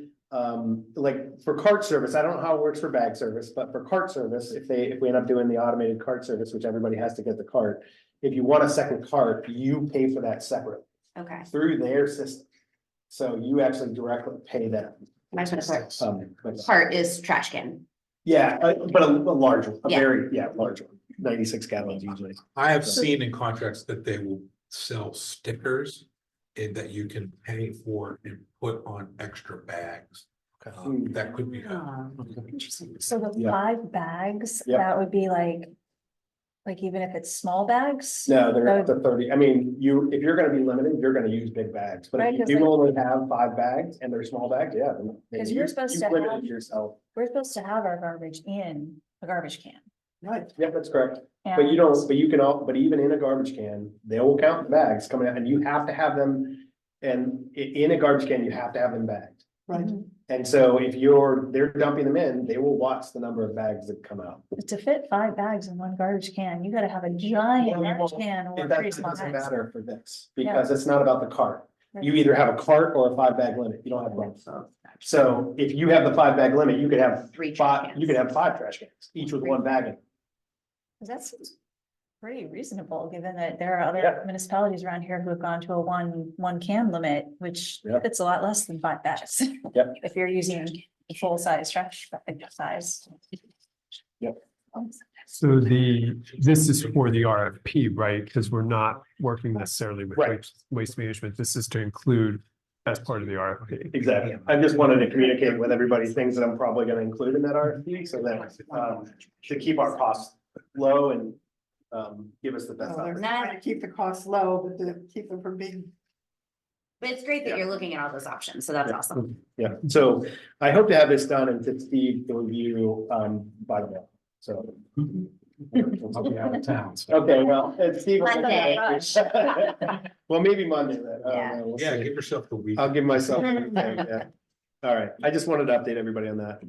like for cart service, I don't know how it works for bag service, but for cart service, if we end up doing the automated cart service, which everybody has to get the cart. If you want a second cart, you pay for that separate Okay. through their system. So you actually directly pay them. I just want to But- cart is trash can. Yeah, but a large one, a Yeah. very, large one, 96 gallons usually. I have seen in contracts that they will sell stickers and that you can pay for and put on extra bags. That could be. So the Yeah. 5 bags, Yeah. that would be like even if it's small bags? No, they're up to 30. I mean, if you're gonna be limited, you're gonna use big bags, but Right, if 'cause you like- only have 5 bags and they're small bags, yeah. then 'Cause you- you're supposed you've to limited have- yourself. We're supposed to have our garbage in a garbage can. Right, yep, that's correct. But you And- don't, but even in a garbage can, they will count the bags coming out and you have to have them. And in a garbage can, you have to have them bagged. Right. And so if they're dumping them in, they will watch the number of bags that come out. To fit 5 bags in one garbage can, you gotta have a giant Well, you garbage won't- can or It pretty small doesn't bags. matter for this, because it's not about the cart. You either have a cart or a 5 bag limit, you don't have both. So if you have the 5 bag limit, you could have 3 trash you could cans. have 5 trash cans, each with 1 bag in it. That seems pretty reasonable, given that there are Yeah. other municipalities around here who have gone to a one can limit, which Yeah. it's a lot less than 5 bags. Yep. If you're using a full size trash bag size. Yep. So this is for the RFP, right? Because we're not working necessarily with Right. waste management. This is to include as part of the RFP. Exactly. I just wanted to communicate with everybody things that I'm probably gonna include in that RFP, so that, to keep our costs low and, give us the best. They're opportunity. trying to keep the costs low, but to keep them from being. But it's great that you're looking at all those options, so that's Yeah. awesome. Yeah, so I hope to have this done and to Steve to review, by the way, so. I'll be out of town. so- Okay, well, it's Steve. Monday. Well, maybe Monday then. I don't Yeah. know, we'll Yeah, see. give yourself the week. I'll give myself. Yeah. All right, I just wanted to update everybody on that.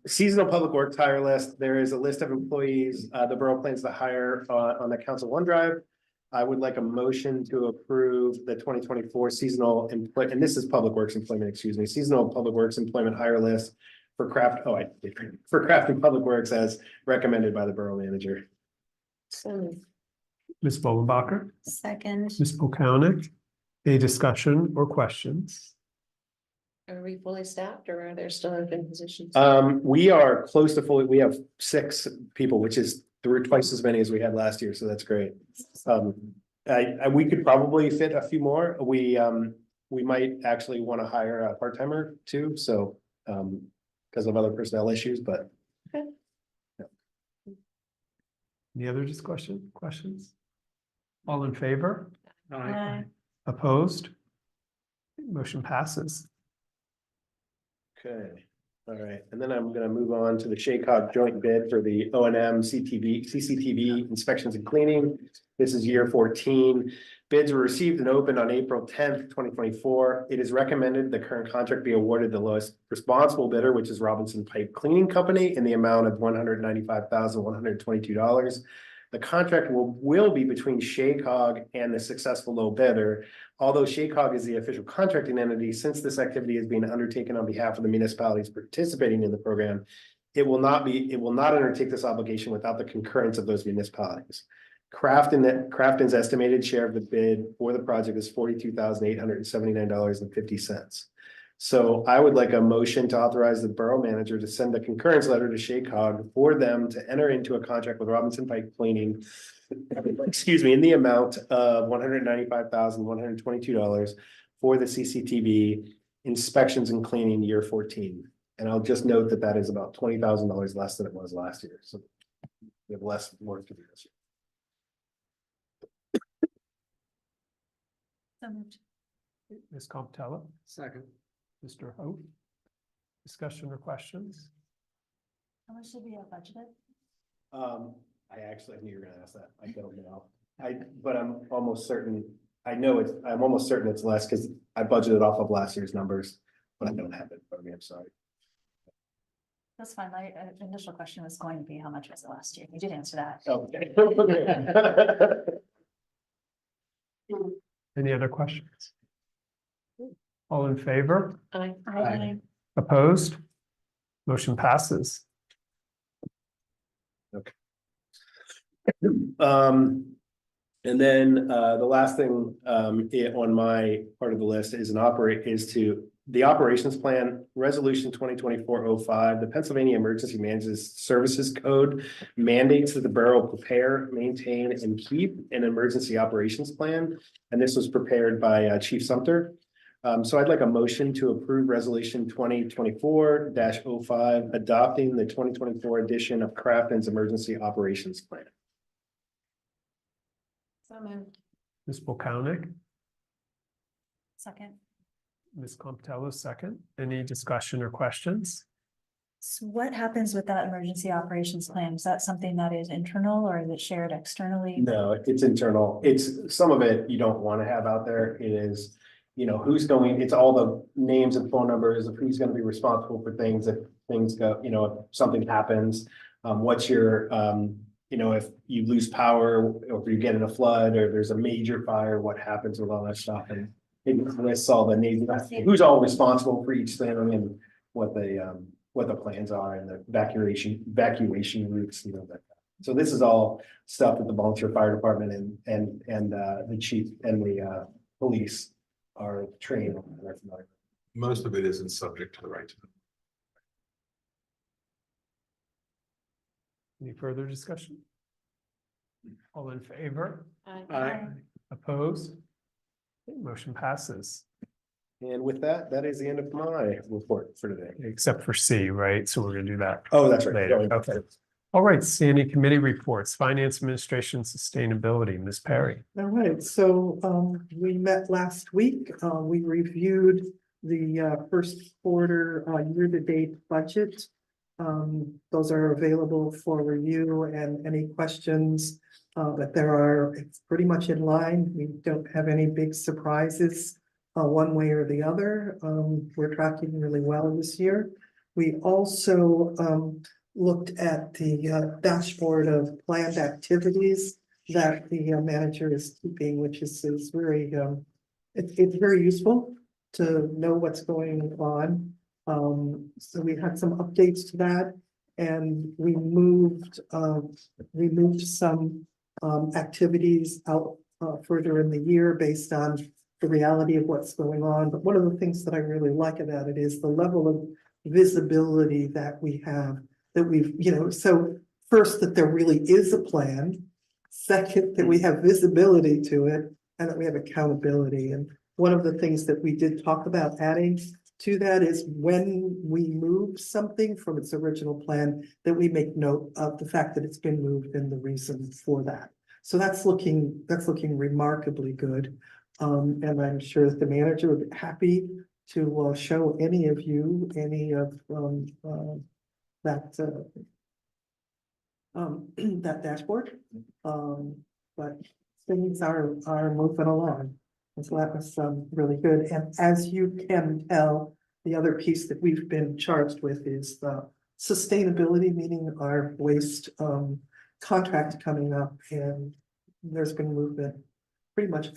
Seasonal public works hire list, there is a list of employees, the borough plans to hire, on the council OneDrive. I would like a motion to approve the 2024 seasonal and this is public works employment, excuse me, seasonal public works employment hire list. For craft and public works as recommended by the borough manager. So, Ms. Bolenbacher, second, Ms. Polkownik, a discussion or questions? Are we fully staffed or are there still open positions? We are close to fully, we have 6 people, which is twice as many as we had last year, so that's great. We could probably fit a few more. We might actually want to hire a part-timer too, so, because of other personnel issues, but Any other questions? All in favor? Uh, Opposed? Motion passes. okay. All right, and then I'm gonna move on to the Shaycog joint bid for the O and M CCTV inspections and cleaning. This is year 14. Bids were received and opened on April 10th, 2024. It is recommended the current contract be awarded the lowest responsible bidder, which is Robinson Pipe Cleaning Company, in the amount of $195,122. The contract will be between Shaycog and the successful low bidder. Although Shaycog is the official contracting entity, since this activity is being undertaken on behalf of the municipalities participating in the program, it will not undertake this obligation without the concurrence of those municipalities. Crafton's estimated share of the bid for the project is $42,879.50. So I would like a motion to authorize the borough manager to send a concurrence letter to Shaycog for them to enter into a contract with Robinson Pipe Cleaning, in the amount of $195,122 for the CCTV inspections and cleaning year 14. And I'll just note that that is about $20,000 less than it was last year. So we have less work to do this year. So moved. Ms. Comptella, Second. Mr. Hope. Discussion or questions? How much did we have budgeted? I knew you were gonna ask that. I don't know. But I'm almost certain, I'm almost certain it's less because I budgeted off of last year's numbers, but I don't have it in front of me. I'm sorry. That's fine. My initial question was going to be how much was it last year? You did answer that. Okay. Any other questions? All in favor? Aye. Opposed? Motion passes. And then the last thing on my part of the list is the operations plan, resolution 2024-05. The Pennsylvania Emergency Management Services Code mandates that the borough prepare, maintain, and keep an emergency operations plan. And this was prepared by Chief Sumter. So I'd like a motion to approve resolution 2024-05, adopting the 2024 edition of Crafton's Emergency Operations Plan. So moved. Ms. Bocownic, Second. Ms. Comptella, second. Any discussion or questions? So what happens with that emergency operations plan? Is that something that is internal or is it shared externally? No, it's internal. It's some of it you don't want to have out there. It is, it's all the names and phone numbers of who's going to be responsible for things if things go, if something happens. What's your, if you lose power or if you get in a flood or there's a major fire, what happens with all that stuff? And it lists all the names, who's all responsible for each thing and what the plans are and the evacuation routes, that. So this is all stuff that the volunteer fire department and the chief and the police are trained on. Most of it isn't subject to the right to know. Any further discussion? All in favor? Aye. Opposed? Okay, motion passes, And with that, that is the end of my report for today. except for C, right? So we're gonna do that Oh, that's right. later. Okay. All right, Sandy, committee reports, finance, administration, sustainability, Ms. Perry. All right, so we met last week. We reviewed the first quarter year-to-date budget. Those are available for review and any questions that there are. It's pretty much in line. We don't have any big surprises one way or the other. We're tracking really well this year. We also looked at the dashboard of planned activities that the manager is keeping, which is very, it's very useful to know what's going on. So we had some updates to that, and we moved some activities out further in the year based on the reality of what's going on. But one of the things that I really like about it is the level of visibility that we have, that we've, so first, that there really is a plan. Second, that we have visibility to it and that we have accountability. And one of the things that we did talk about adding to that is when we move something from its original plan, that we make note of the fact that it's been moved and the reason for that. So that's looking remarkably good. And I'm sure that the manager would be happy to show any of you any of that that dashboard. But things are moving along. And so that was really good. And as you can tell, the other piece that we've been charged with is the sustainability, meaning our waste contract coming up, and there's been movement pretty much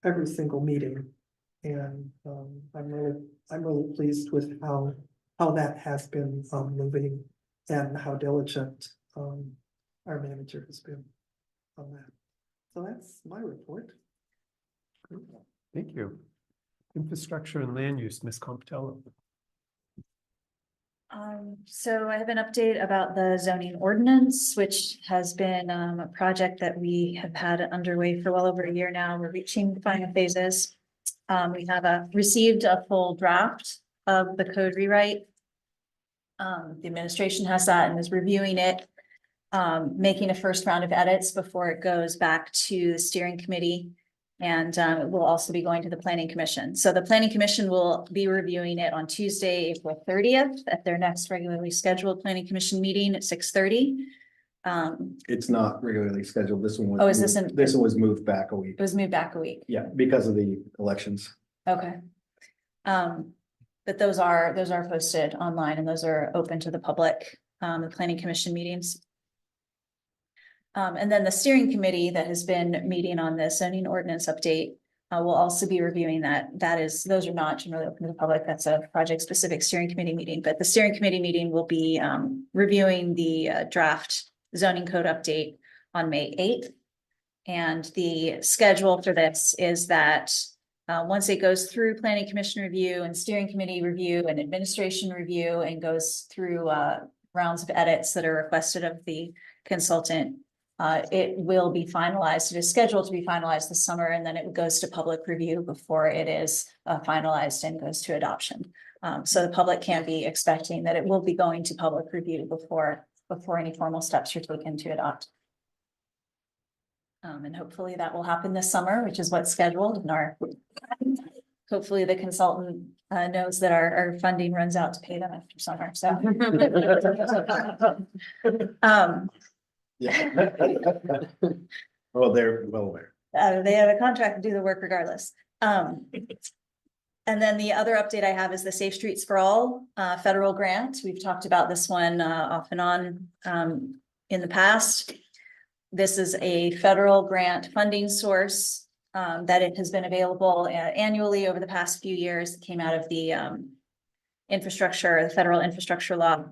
every single meeting. And I'm really pleased with how that has been moving and how diligent our manager has been on that. So that's my report. Thank you. Infrastructure and land use, Ms. Compitello. So I have an update about the zoning ordinance, which has been a project that we have had underway for well over a year now. We're reaching the final phases. We have received a full draft of the code rewrite. The administration has that and is reviewing it, making a first round of edits before it goes back to the steering committee. And it will also be going to the planning commission. So the planning commission will be reviewing it on Tuesday, April 30th at their next regularly scheduled planning commission meeting at 6:30. It's not regularly scheduled. This one was. Oh, is this moved- This one was moved back a week. It was moved back a week. Yeah, because of the elections. Okay. But those are posted online and those are open to the public, the planning commission meetings. And then the steering committee that has been meeting on the zoning ordinance update will also be reviewing that. Those are not generally open to the public. That's a project specific steering committee meeting, but the steering committee meeting will be reviewing the draft zoning code update on May 8th. And the schedule for this is that once it goes through planning commission review and steering committee review and administration review and goes through rounds of edits that are requested of the consultant, it will be finalized. It is scheduled to be finalized this summer, and then it goes to public review before it is finalized and goes to adoption. So the public can be expecting that it will be going to public review before any formal steps are taken to adopt. And hopefully that will happen this summer, which is what's scheduled in our. Hopefully the consultant knows that our funding runs out to pay them after summer, so. Yeah. Well, they're well aware. They have a contract to do the work regardless. And then the other update I have is the Safe Streets for All federal grant. We've talked about this one off and on in the past. This is a federal grant funding source that it has been available annually over the past few years. It came out of the federal infrastructure law.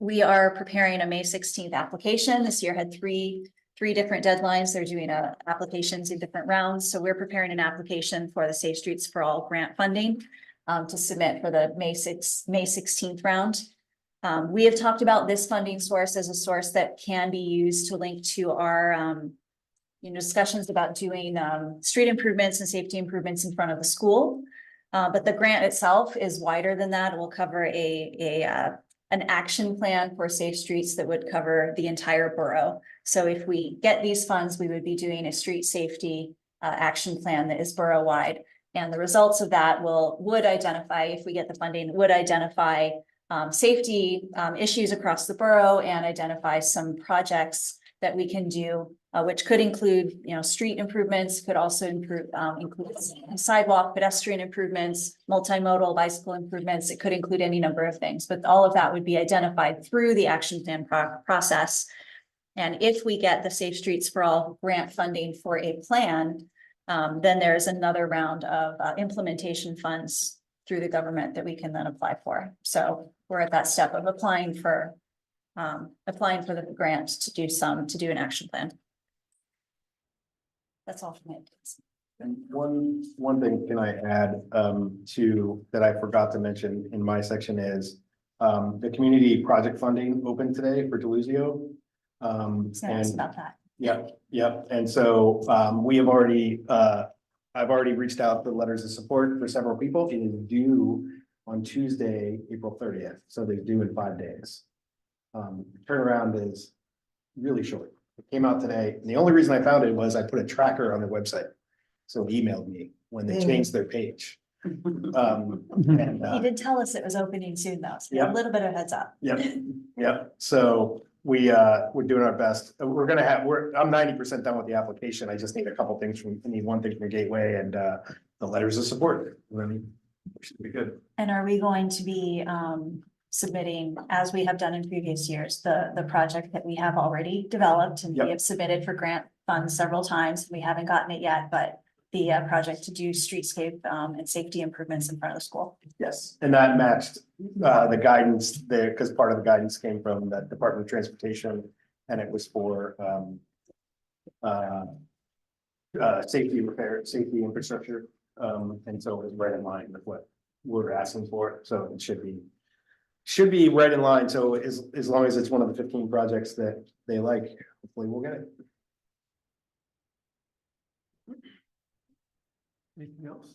We are preparing a May 16th application. This year had three different deadlines. They're doing applications in different rounds. So we're preparing an application for the Safe Streets for All grant funding to submit for the May 16th round. We have talked about this funding source as a source that can be used to link to our discussions about doing street improvements and safety improvements in front of the school. But the grant itself is wider than that. It will cover an action plan for safe streets that would cover the entire borough. So if we get these funds, we would be doing a street safety action plan that is borough-wide. And the results of that would identify, if we get the funding, would identify safety issues across the borough and identify some projects that we can do, which could include, street improvements, could also include sidewalk, pedestrian improvements, multimodal bicycle improvements. It could include any number of things, but all of that would be identified through the action plan process. And if we get the Safe Streets for All grant funding for a plan, then there's another round of implementation funds through the government that we can then apply for. So we're at that step of applying for the grant to do an action plan. That's all from me. And one thing can I add to that I forgot to mention in my section is the community project funding opened today for Deluzio. It's nice about that. Yep. And so we have already I've already reached out for letters of support for several people. It is due on Tuesday, April 30th. So they're due in 5 days. Turnaround is really short. It came out today. And the only reason I found it was I put a tracker on their website. So it emailed me when they changed their page. And, He did tell us it was opening soon though, so Yeah. a little bit of heads up. yeah, so we're doing our best. I'm 90% done with the application. I just need a couple things I need one thing from Gateway and, the letters of support. Then we should be good. And are we going to be submitting, as we have done in previous years, the project that we have already developed and Yep. we have submitted for grant funds several times. We haven't gotten it yet, but the project to do streetscape and safety improvements in front of the school. Yes, and that matched the guidance there, because part of the guidance came from the Department of Transportation, and it was for safety infrastructure. And so it was right in line with what we're asking for, so it should be right in line. So as long as it's one of the 15 projects that they like, hopefully we'll get it. Anything else?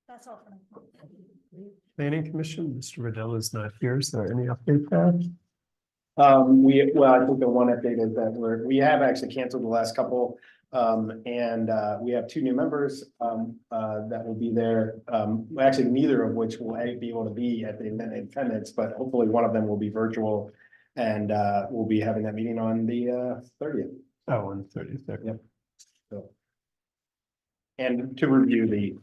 That's all for me. Planning Commission, Mr. Riddell is not here. Is there any update there? I think the one update is that we have actually canceled the last couple. And we have 2 new members that will be there. Actually, neither of which will be able to be at the attendance, but hopefully one of them will be virtual. And we'll be having that meeting on the 30th. Oh, on the 30th. Yep. So. And to review the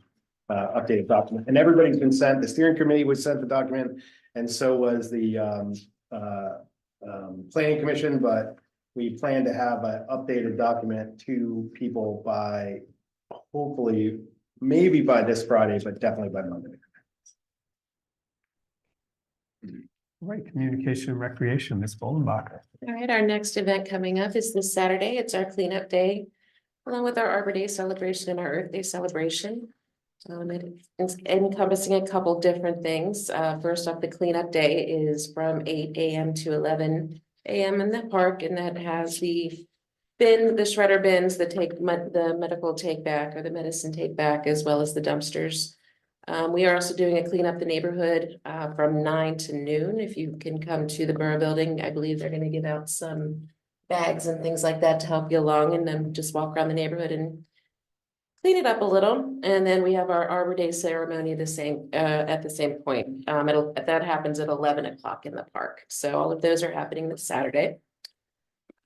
updated document, and everybody's been sent, the steering committee was sent the document, and so was the planning commission, but we plan to have an updated document to people by, hopefully, maybe by this Friday, but definitely by Monday. All right, communication and recreation, Ms. Bollenbacher. All right, our next event coming up is this Saturday. It's our cleanup day, along with our Arbor Day celebration and our Earth Day celebration. It's encompassing a couple different things. First off, the cleanup day is from 8 a.m. to 11 a.m. in the park, and that has the shredder bins that take the medical take back or the medicine take back, as well as the dumpsters. We are also doing a clean up the neighborhood from 9 to noon. If you can come to the Borough Building, I believe they're going to give out some bags and things like that to help you along, and then just walk around the neighborhood and clean it up a little. And then we have our Arbor Day ceremony at the same point. That happens at 11 o'clock in the park. So all of those are happening this Saturday.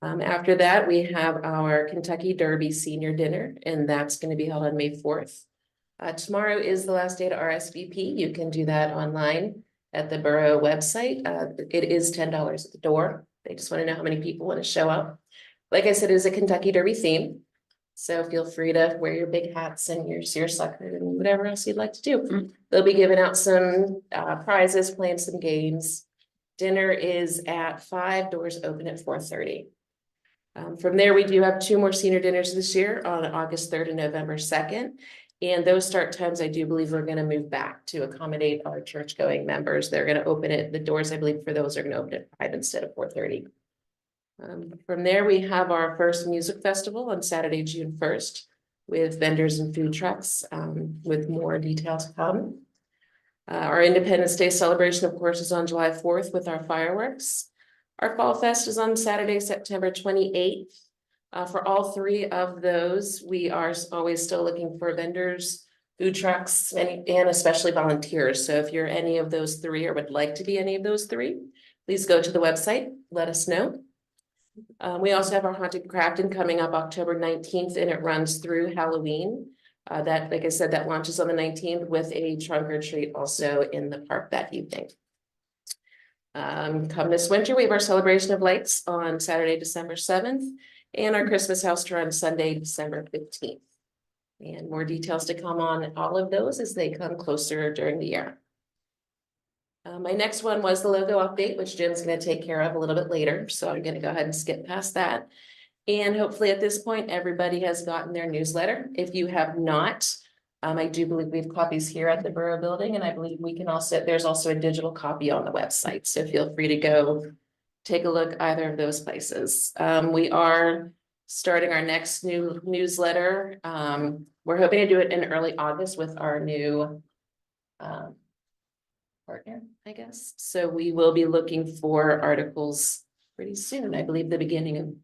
After that, we have our Kentucky Derby Senior Dinner, and that's going to be held on May 4th. Tomorrow is the last day to RSVP. You can do that online at the Borough website. It is $10 at the door. They just want to know how many people want to show up. Like I said, it is a Kentucky Derby theme. So feel free to wear your big hats and your seersucker and whatever else you'd like to do. They'll be giving out some prizes, playing some games. Dinner is at 5, doors open at 4:30. From there, we do have 2 more senior dinners this year on August 3rd and November 2nd. And those start times, I do believe we're going to move back to accommodate our church going members. They're going to open it. The doors, I believe, for those are going to open at 5 instead of 4:30. From there, we have our first music festival on Saturday, June 1st, with vendors and food trucks, with more detail to come. Our Independence Day celebration, of course, is on July 4th with our fireworks. Our Fall Fest is on Saturday, September 28th. For all 3 of those, we are always still looking for vendors, food trucks, and especially volunteers. So if you're any of those 3 or would like to be any of those 3, please go to the website, let us know. We also have our Haunted Crafton coming up October 19th, and it runs through Halloween. That, like I said, that launches on the 19th with a trunk or treat also in the park that evening. Come this winter, we have our celebration of lights on Saturday, December 7th, and our Christmas house tour on Sunday, December 15th. And more details to come on all of those as they come closer during the year. My next one was the logo update, which Jim's going to take care of a little bit later. So I'm going to go ahead and skip past that. And hopefully at this point, everybody has gotten their newsletter. If you have not, I do believe we have copies here at the Borough Building, and I believe we can also, there's also a digital copy on the website. So feel free to go take a look either of those places. We are starting our next new newsletter. We're hoping to do it in early August with our new partner, I guess. So we will be looking for articles pretty soon. I believe the beginning of,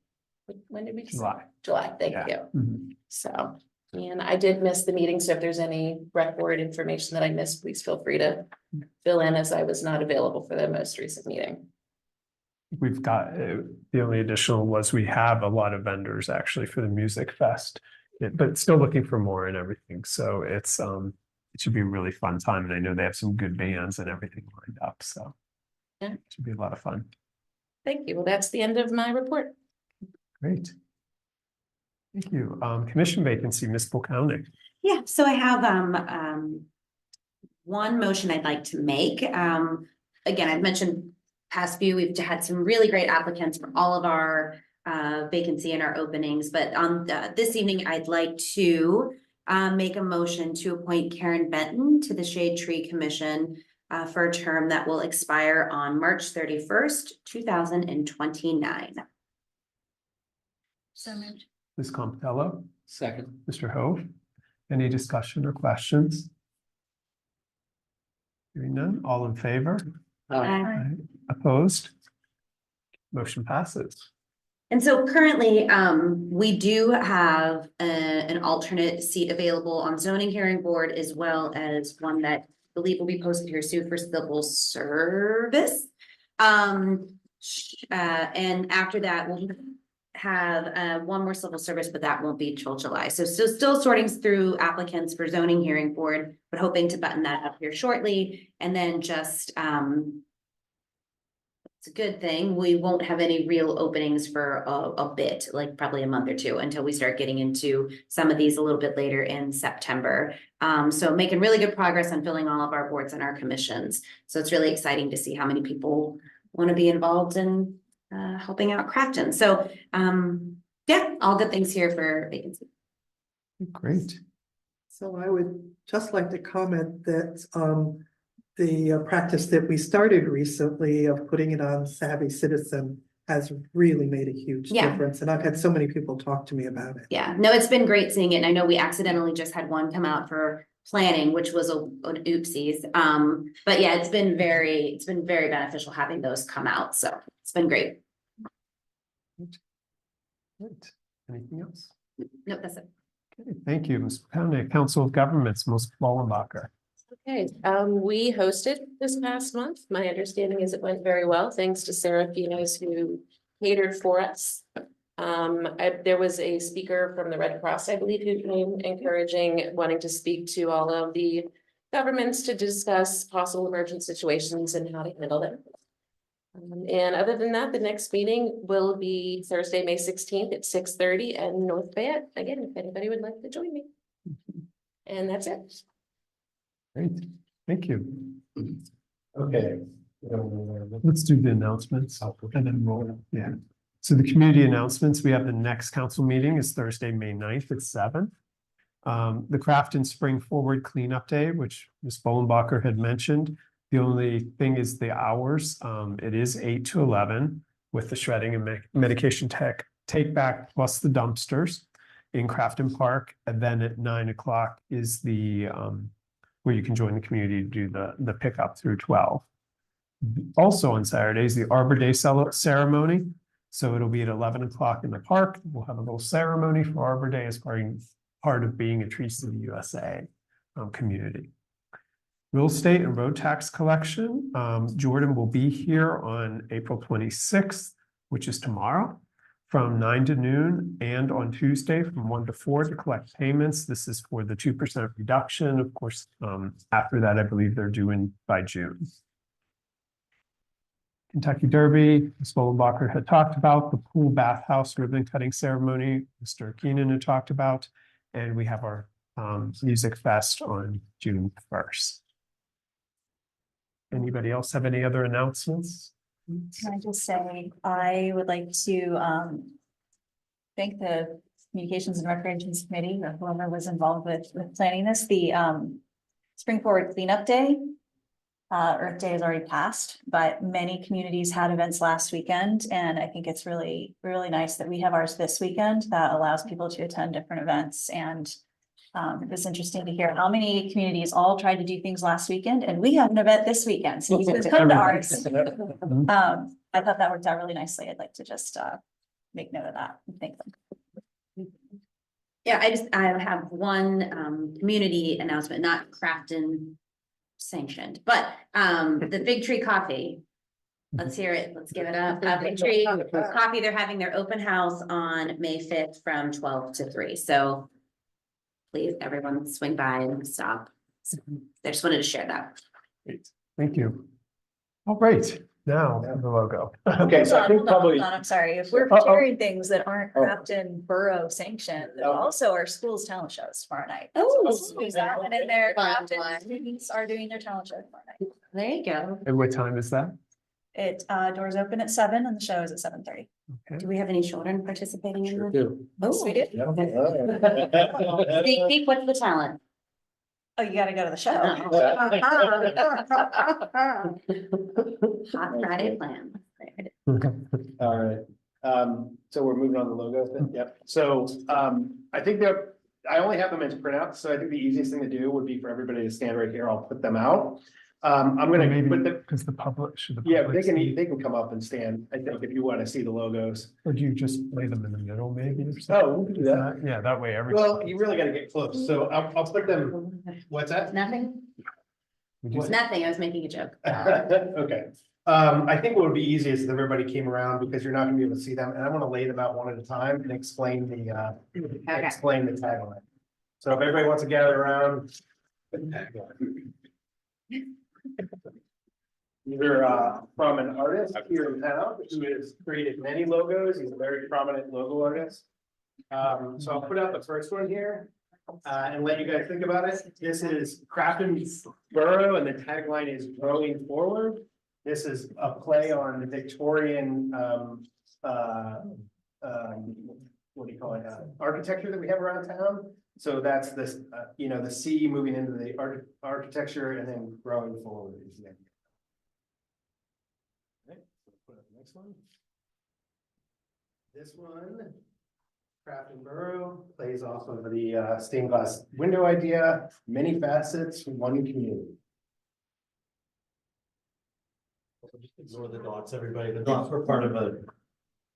when did we? July. July, thank Yeah. you. Mhm. So And I did miss the meeting, so if there's any record information that I missed, please feel free to fill in, as I was not available for the most recent meeting. We've got, the only additional was we have a lot of vendors actually for the Music Fest. But still looking for more and everything. So it's, it should be a really fun time. And I know they have some good bands and everything lined up. So Yeah. it should be a lot of fun. Thank you. Well, that's the end of my report. Great. Thank you. Commission vacancy, Ms. Polkownik. Yeah, so I have one motion I'd like to make. Again, I've mentioned past few, we've had some really great applicants for all of our vacancy and our openings, but on this evening, I'd like to make a motion to appoint Karen Benton to the Shade Tree Commission for a term that will expire on March 31st, 2029. So moved. Ms. Compitello, Second. Mr. Hove. Any discussion or questions? Hearing none, all in favor? Aye. Opposed? Motion passes. And so currently, we do have an alternate seat available on zoning hearing board, as well as one that I believe will be posted here soon for civil service. And after that, we'll have one more civil service, but that won't be till July. So still sorting through applicants for zoning hearing board, but hoping to button that up here shortly. And then just it's a good thing. We won't have any real openings for a bit, like probably a month or two, until we start getting into some of these a little bit later in September. So making really good progress on filling all of our boards and our commissions. So it's really exciting to see how many people want to be involved in helping out Crafton. So yeah, all good things here for vacancy. Great. So I would just like to comment that the practice that we started recently of putting it on Savvy Citizen has really made a huge Yeah. difference. And I've had so many people talk to me about it. Yeah, no, it's been great seeing it. And I know we accidentally just had one come out for planning, which was an oopsies. But yeah, it's been very beneficial having those come out. So it's been great. Great. Anything else? Nope, that's it. Okay, thank you, Ms. Polkownik. Council of Governments, Ms. Wallenbacher. Okay, we hosted this past month. My understanding is it went very well, thanks to Sarah Finos, who catered for us. There was a speaker from the Red Cross, I believe, who came encouraging, wanting to speak to all of the governments to discuss possible emergent situations and how to handle them. And other than that, the next meeting will be Thursday, May 16th at 6:30 in North Fayette. Again, if anybody would like to join me. And that's it. Great, thank you. Okay. Let's do the announcements and then we'll, yeah. So the community announcements, we have the next council meeting is Thursday, May 9th at 7. The Crafton Spring Forward Cleanup Day, which Ms. Bollenbacher had mentioned. The only thing is the hours. It is 8 to 11 with the shredding and medication take back plus the dumpsters in Crafton Park. And then at 9 o'clock is the where you can join the community to do the pickup through 12. Also on Saturdays, the Arbor Day ceremony. So it'll be at 11 o'clock in the park. We'll have a little ceremony for Arbor Day as part of being a Trees of the USA community. Real estate and road tax collection. Jordan will be here on April 26th, which is tomorrow, from 9 to noon, and on Tuesday from 1 to 4 to collect payments. This is for the 2% reduction. Of course, after that, I believe they're due by June. Kentucky Derby, Ms. Bollenbacher had talked about the pool bathhouse ribbon cutting ceremony, Mr. Keenan had talked about, and we have our Music Fest on June 1st. Anybody else have any other announcements? Can I just say, I would like to thank the Communications and Recreations Committee, or whoever was involved with planning this, the Spring Forward Cleanup Day. Earth Day has already passed, but many communities had events last weekend, and I think it's really, really nice that we have ours this weekend that allows people to attend different events. And it was interesting to hear how many communities all tried to do things last weekend, and we have an event this weekend, so you can come to ours. I thought that worked out really nicely. I'd like to just make note of that and thank them. Yeah, I have one community announcement, not Crafton sanctioned, but the Fig Tree Coffee. Let's hear it. Let's give it up. Fig Tree Coffee, they're having their open house on May 5th from 12 to 3. So please, everyone swing by and stop. So I just wanted to share that. Great. Thank you. All right, now the logo. Okay, so I think probably, Hold on, I'm sorry, if we're Uh-oh. sharing things that aren't Oh. Crafton Borough sanctioned, there's Oh. also our school's talent shows tomorrow night. Oh. So use that one in there. Fun Crafton one. students are doing their talent show tomorrow night. There you go. And what time is that? It, doors open at 7 and the show is at 7:30. Do we have any children participating in this? Do. Yes, we do. Sneak peek, what's the talent? Oh, you gotta go to the show. Hot Friday plan. all right, so we're moving on to logos then, yep, so, I think that, I only have them as printouts, so I think the easiest thing to do would be for everybody to stand right here, I'll put them out. I'm gonna Maybe put the, because the public should. the yeah, public they see- can come up and stand, I think, if you wanna see the logos. Or do you just lay them in the middle maybe or something? Oh, we can do that. Yeah, that way every. Well, you really gotta get close, so I'll put them, what's that? Nothing? We just- Nothing, I was making a joke. Okay, I think what would be easiest if everybody came around, because you're not gonna be able to see them, and I wanna lay them out one at a time and explain the tagline. So if everybody wants to gather around. These are from an artist here in town who has created many logos, he's a very prominent logo artist. So I'll put out the first one here. And let you guys think about it. This is Crafton Borough and the tagline is growing forward. This is a play on the Victorian, what do you call it, architecture that we have around town. So that's this, the sea moving into the architecture and then growing forward is the idea. Okay, so put up the next one. This one. Crafton Borough plays off of the stained glass window idea, many facets, one community. Ignore the dots, everybody. The dots were part of a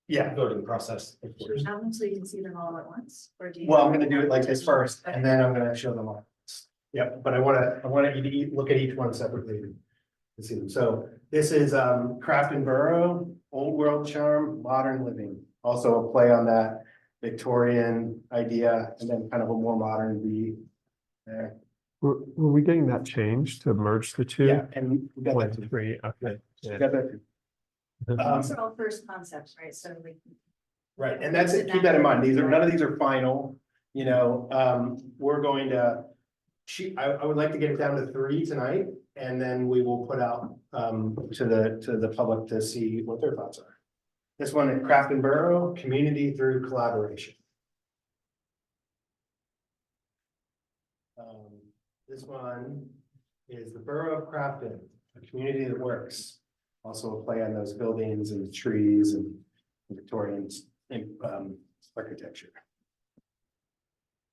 Yeah, voting process. So you can see them all at once, or do you? well, I'm gonna do it like this first, and then I'm gonna show them all. Yep, but I want you to look at each one separately to see them. So this is Crafton Borough, old world charm, modern living. Also a play on that Victorian idea, and then kind of a more modern V there. Were we getting that changed to merge the two? Yeah, and we got One, that too. three, okay. We Yeah. got that too. These are all first concepts, right? So we. Right, and that's it, keep that in mind, none of these are final, we're going to. I would like to get it down to 3 tonight, and then we will put out to the public to see what their thoughts are. This one at Crafton Borough, community through collaboration. This one is the Borough of Crafton, a community that works. Also a play on those buildings and trees and Victorian architecture.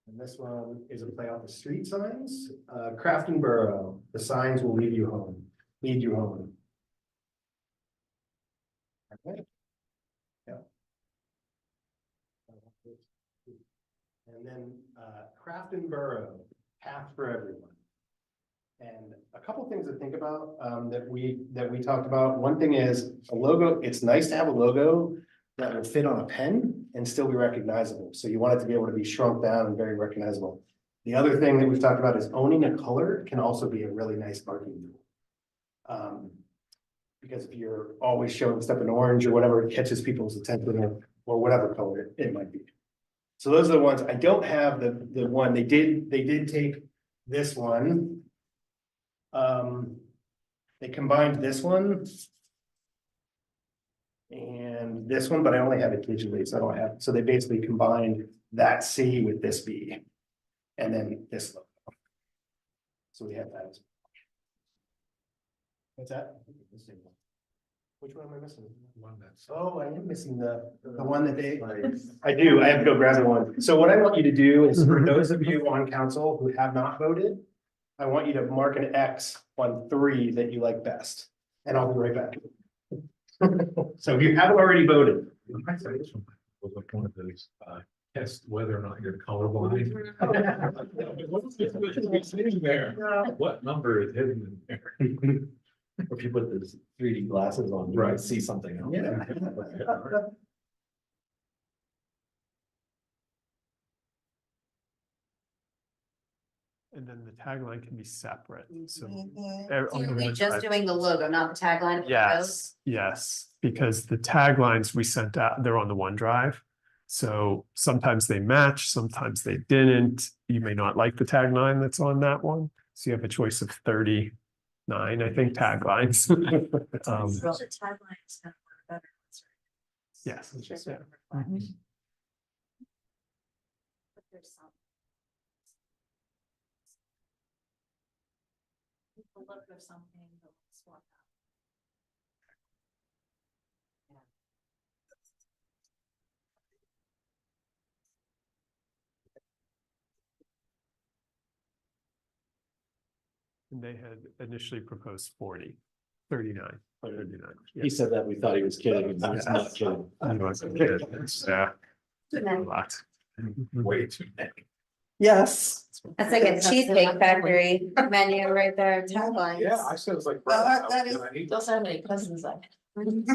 And this one is a play off the street signs, Crafton Borough, the signs will lead you home. Okay. Yeah. And then Crafton Borough, path for everyone. And a couple things to think about that we talked about. One thing is a logo, it's nice to have a logo that will fit on a pen and still be recognizable. So you want it to be able to be shrunk down and very recognizable. The other thing that we've talked about is owning a color can also be a really nice marketing tool. Because if you're always showing stuff in orange or whatever, it catches people's attention or whatever color it might be. So those are the ones. I don't have the one, they did take this one. They combined this one. And this one, but I only have it digitally, so I don't have, so they basically combined that C with this B. And then this logo. So we have that. What's that? Which one am I missing? One that's. Oh, I am missing the one that they, I do, I have to go grab the one. So what I want you to do is for those of you on council who have not voted, I want you to mark an X on 3 that you like best, and I'll be right back. So if you haven't already voted, Was like one of those, test whether or not you're colorblind. What's sitting there? What number is hidden in there? If you put those 3D glasses on, you might see something else. And then the tagline can be separate, so. You're just doing the logo, not the tagline. of the Yes, yes, because the taglines we sent out, they're on the OneDrive. So sometimes they match, sometimes they didn't. You may not like the tagline that's on that one. So you have a choice of 39, I think, taglines. Yes. Yeah. Mhm. The look of something. And they had initially proposed 40, 39, 39. He said that, we thought he was kidding, and he's not kidding. Yeah. A lot. Way too many. Yes. That's like a Cheesecake Factory menu right there, taglines. Yeah, I said it's like. that is- Those have many cousins like. And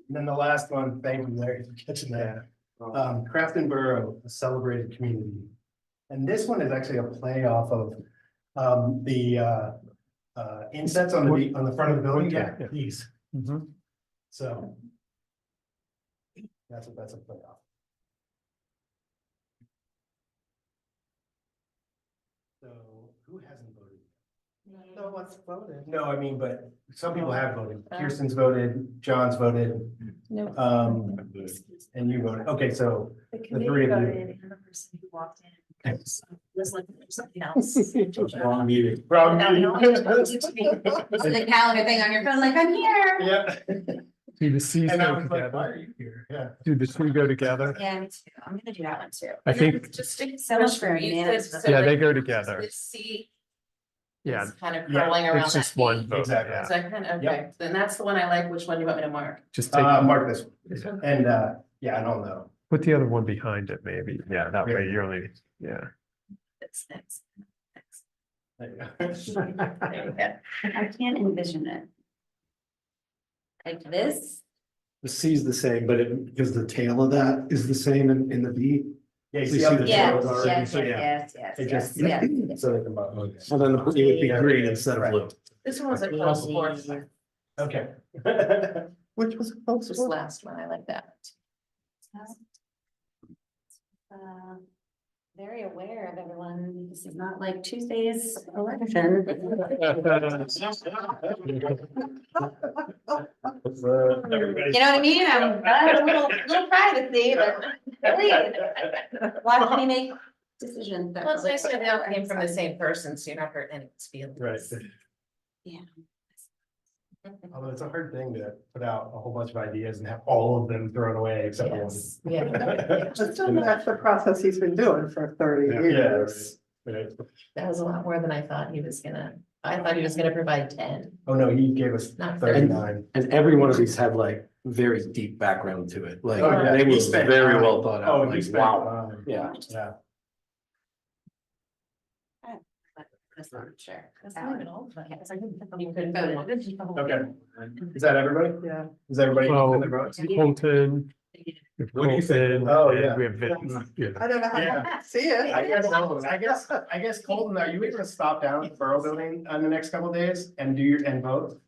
then the last one, thank you, Larry, for catching that. Craft and Borough, a celebrated community. And this one is actually a play off of the insets on the front of the building. Yeah, Yeah. these. Mhm. So. That's a play off. So who hasn't voted? No one's voted. No, I mean, but some people have voted. Kirsten's voted, John's voted, No. and you voted. Okay, so The committee committee voted, voted, and the person who walked in was looking for something else. wrong meeting. The calendar thing on your phone, like, I'm here. Yeah. Do the Cs And I go was like, why are together? you here? Yeah. Do the two go together? Yeah, me too. I'm gonna do that one too. I think, Just a So much for question, you said unanimous. so yeah, they like go together. this seat Yeah, is kind of Yeah, curling around it's that just one peak. vote, Exactly. yeah. Is that kind of, okay, then that's the one I like. Which one do you want me to mark? Just take, Mark this one. And yeah, I don't know. put the other one behind it, maybe. Yeah, that way you're only, yeah. It's next. There you go. There you go. I can't envision it. Like this? The C is the same, but because the tail of that is the same in the B. Yeah, you You see see how the the Yes, tail is already, yes, so yeah. yes, yes, It yes, just, yes. so they can both. And then it would be green instead of blue. This one was a close fourth, Okay. Which was close. this last one, I like that. Very aware of everyone. This is not like Tuesday's election. You know what I mean? I'm a little privacy, but really, watch me make decisions. that Well, it's really- nice that they all came from the same person, so you're not hurting anyone's feelings. Right. Yeah. Although it's a hard thing to put out a whole bunch of ideas and have all of them thrown away except for one. Yes, yeah. But still, that's the process he's been doing for 30 Yeah, years. right. That was a lot more than I thought he was gonna, I thought he was gonna provide 10, Oh, no, he gave us not 30. 39. And every one of these had like very deep background to it, like Oh, yeah. they He were spent very time. well thought Oh, out, he like, spent wow, time. yeah. Yeah. That's not sure. That's not even old, but yes, I didn't. You couldn't vote. Okay. Is that everybody? Yeah. Is everybody? Well, in the votes? Colton. we have What do you think? Colton, Oh, and yeah. We have Vince, yeah. I don't know how Yeah. to see it. I guess Colton, are you able to stop down at the Borough Building on the next couple of days and do and vote?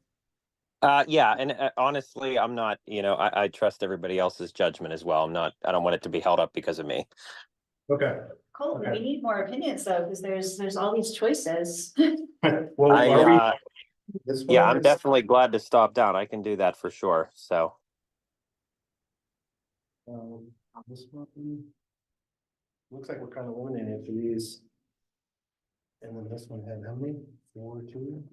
Yeah, and honestly, I'm not, I trust everybody else's judgment as well. I don't want it to be held up because of me. Okay. Colton, Okay. we need more opinions though, because there's all these choices. Well, are we? This Yeah, one I'm is- definitely glad to stop down. I can do that for sure. So, This one. Looks like we're kind of eliminated for these. And then this one had how many? 4, 2?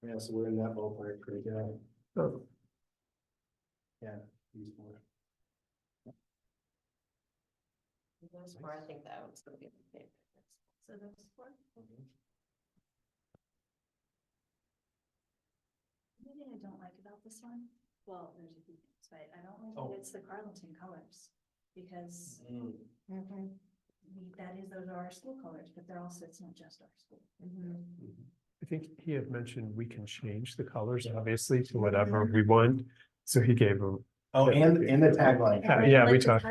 Yeah, so we're in that ballpark pretty good. Oh. Yeah, these four. Those four, I think that one's gonna be the favorite. So those four. Maybe I don't like about this one. Well, there's a few things, but I don't like Oh. that it's the Carleton colors. because those are our school colors, but they're also, it's not just our school. I think he had mentioned we can change the colors, obviously, to whatever we want. So he gave a, Oh, and the tagline. yeah, we talked.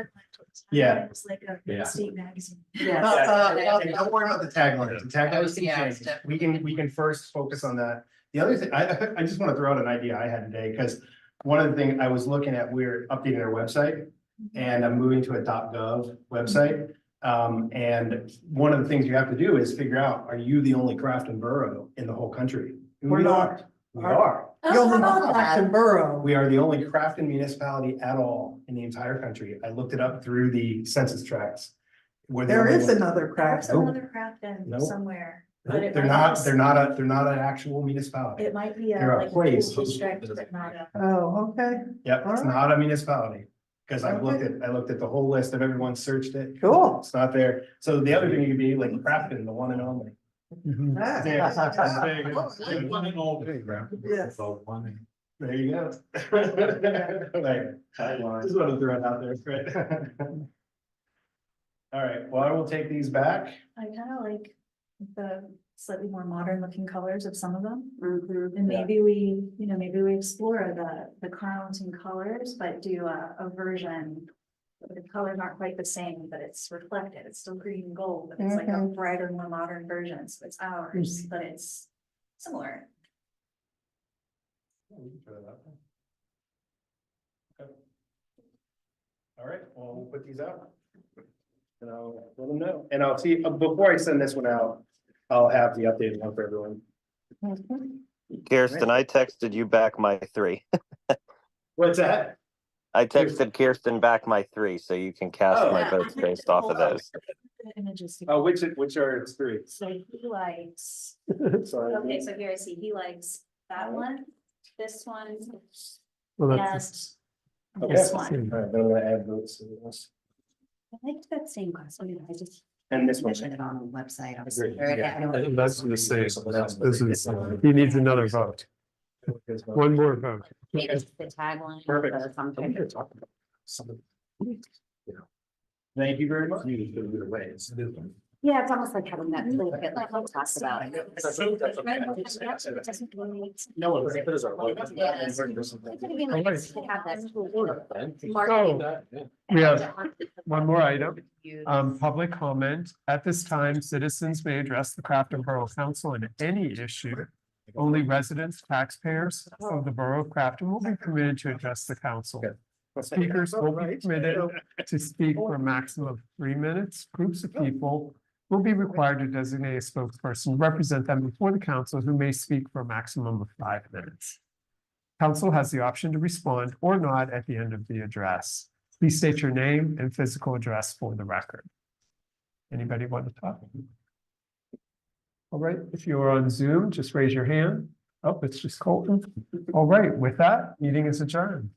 Yeah. It's like a Yeah. state magazine. Don't worry about the tagline. The tagline is Yeah, changed. We can first focus on that. The other thing, I just want to throw out an idea I had today, because one of the things I was looking at, we're updating our website and I'm moving to a .gov website. And one of the things you have to do is figure out, are you the only Crafton borough in the whole country? And We're we not. are. We are. You're not Clacton Borough. We are the only Crafton municipality at all in the entire country. I looked it up through the census tracts. We're the There only is one. another There's Crafton. another Crafton Nope. somewhere. but it They're might not, be- they're not an actual municipality. It might be They're a like place. school district, but not a. Oh, okay, Yep, it's Alright. not a municipality. Cause I looked Okay. at, the whole list of everyone searched it. cool. It's not there. So the other thing you could be like Crafton, the one and only. Ah. There you go. One and all day, right? Yes. So, one. There you go. Like, just want to throw it out there, right? All right, well, I will take these back. I kind of like the slightly more modern looking colors of some of them. Mhm. And Yeah. maybe we, maybe we explore the Carleton colors, but do a version. The colors aren't quite the same, but it's reflected. It's still green and gold, but it's like a Mhm. brighter, more modern version. So it's ours, but it's similar. Okay. All right, well, we'll put these out. And I'll let them know, and I'll see, before I send this one out, I'll have the updated one for everyone. Kirsten, I texted you back my 3. What's that? I texted Kirsten back my 3, so you can cast Oh. my votes based off of those. The images. Oh, which are its three? So he likes, Sorry. okay, so here I see, he likes that one, this one, Well, and that's, Okay. this All one. right, then I'm gonna add votes to this. I liked that same class, I just And this one. mentioned it on the website. I was Agreed, very- yeah. I don't- that's the same. This is, he needs another vote. One more vote. Maybe it's the tagline. Perfect. or something. Thank you very much. Yeah, it's almost like having that toolkit like we talked about. No one. Yeah. It could be nice to have that toolkit. So, we have one more item. Use. Public comment. At this time, citizens may address the Crafton Borough Council on any issue. Only residents, taxpayers of the Borough of Crafton will be permitted to address the council. Speakers will be permitted to speak for a maximum of 3 minutes. Groups of people will be required to designate a spokesperson, to represent them before the council, who may speak for a maximum of 5 minutes. Council has the option to respond or not at the end of the address. Please state your name and physical address for the record. Anybody want to talk? All right, if you are on Zoom, just raise your hand. Oh, it's just Colton. All right, with that, meeting is adjourned.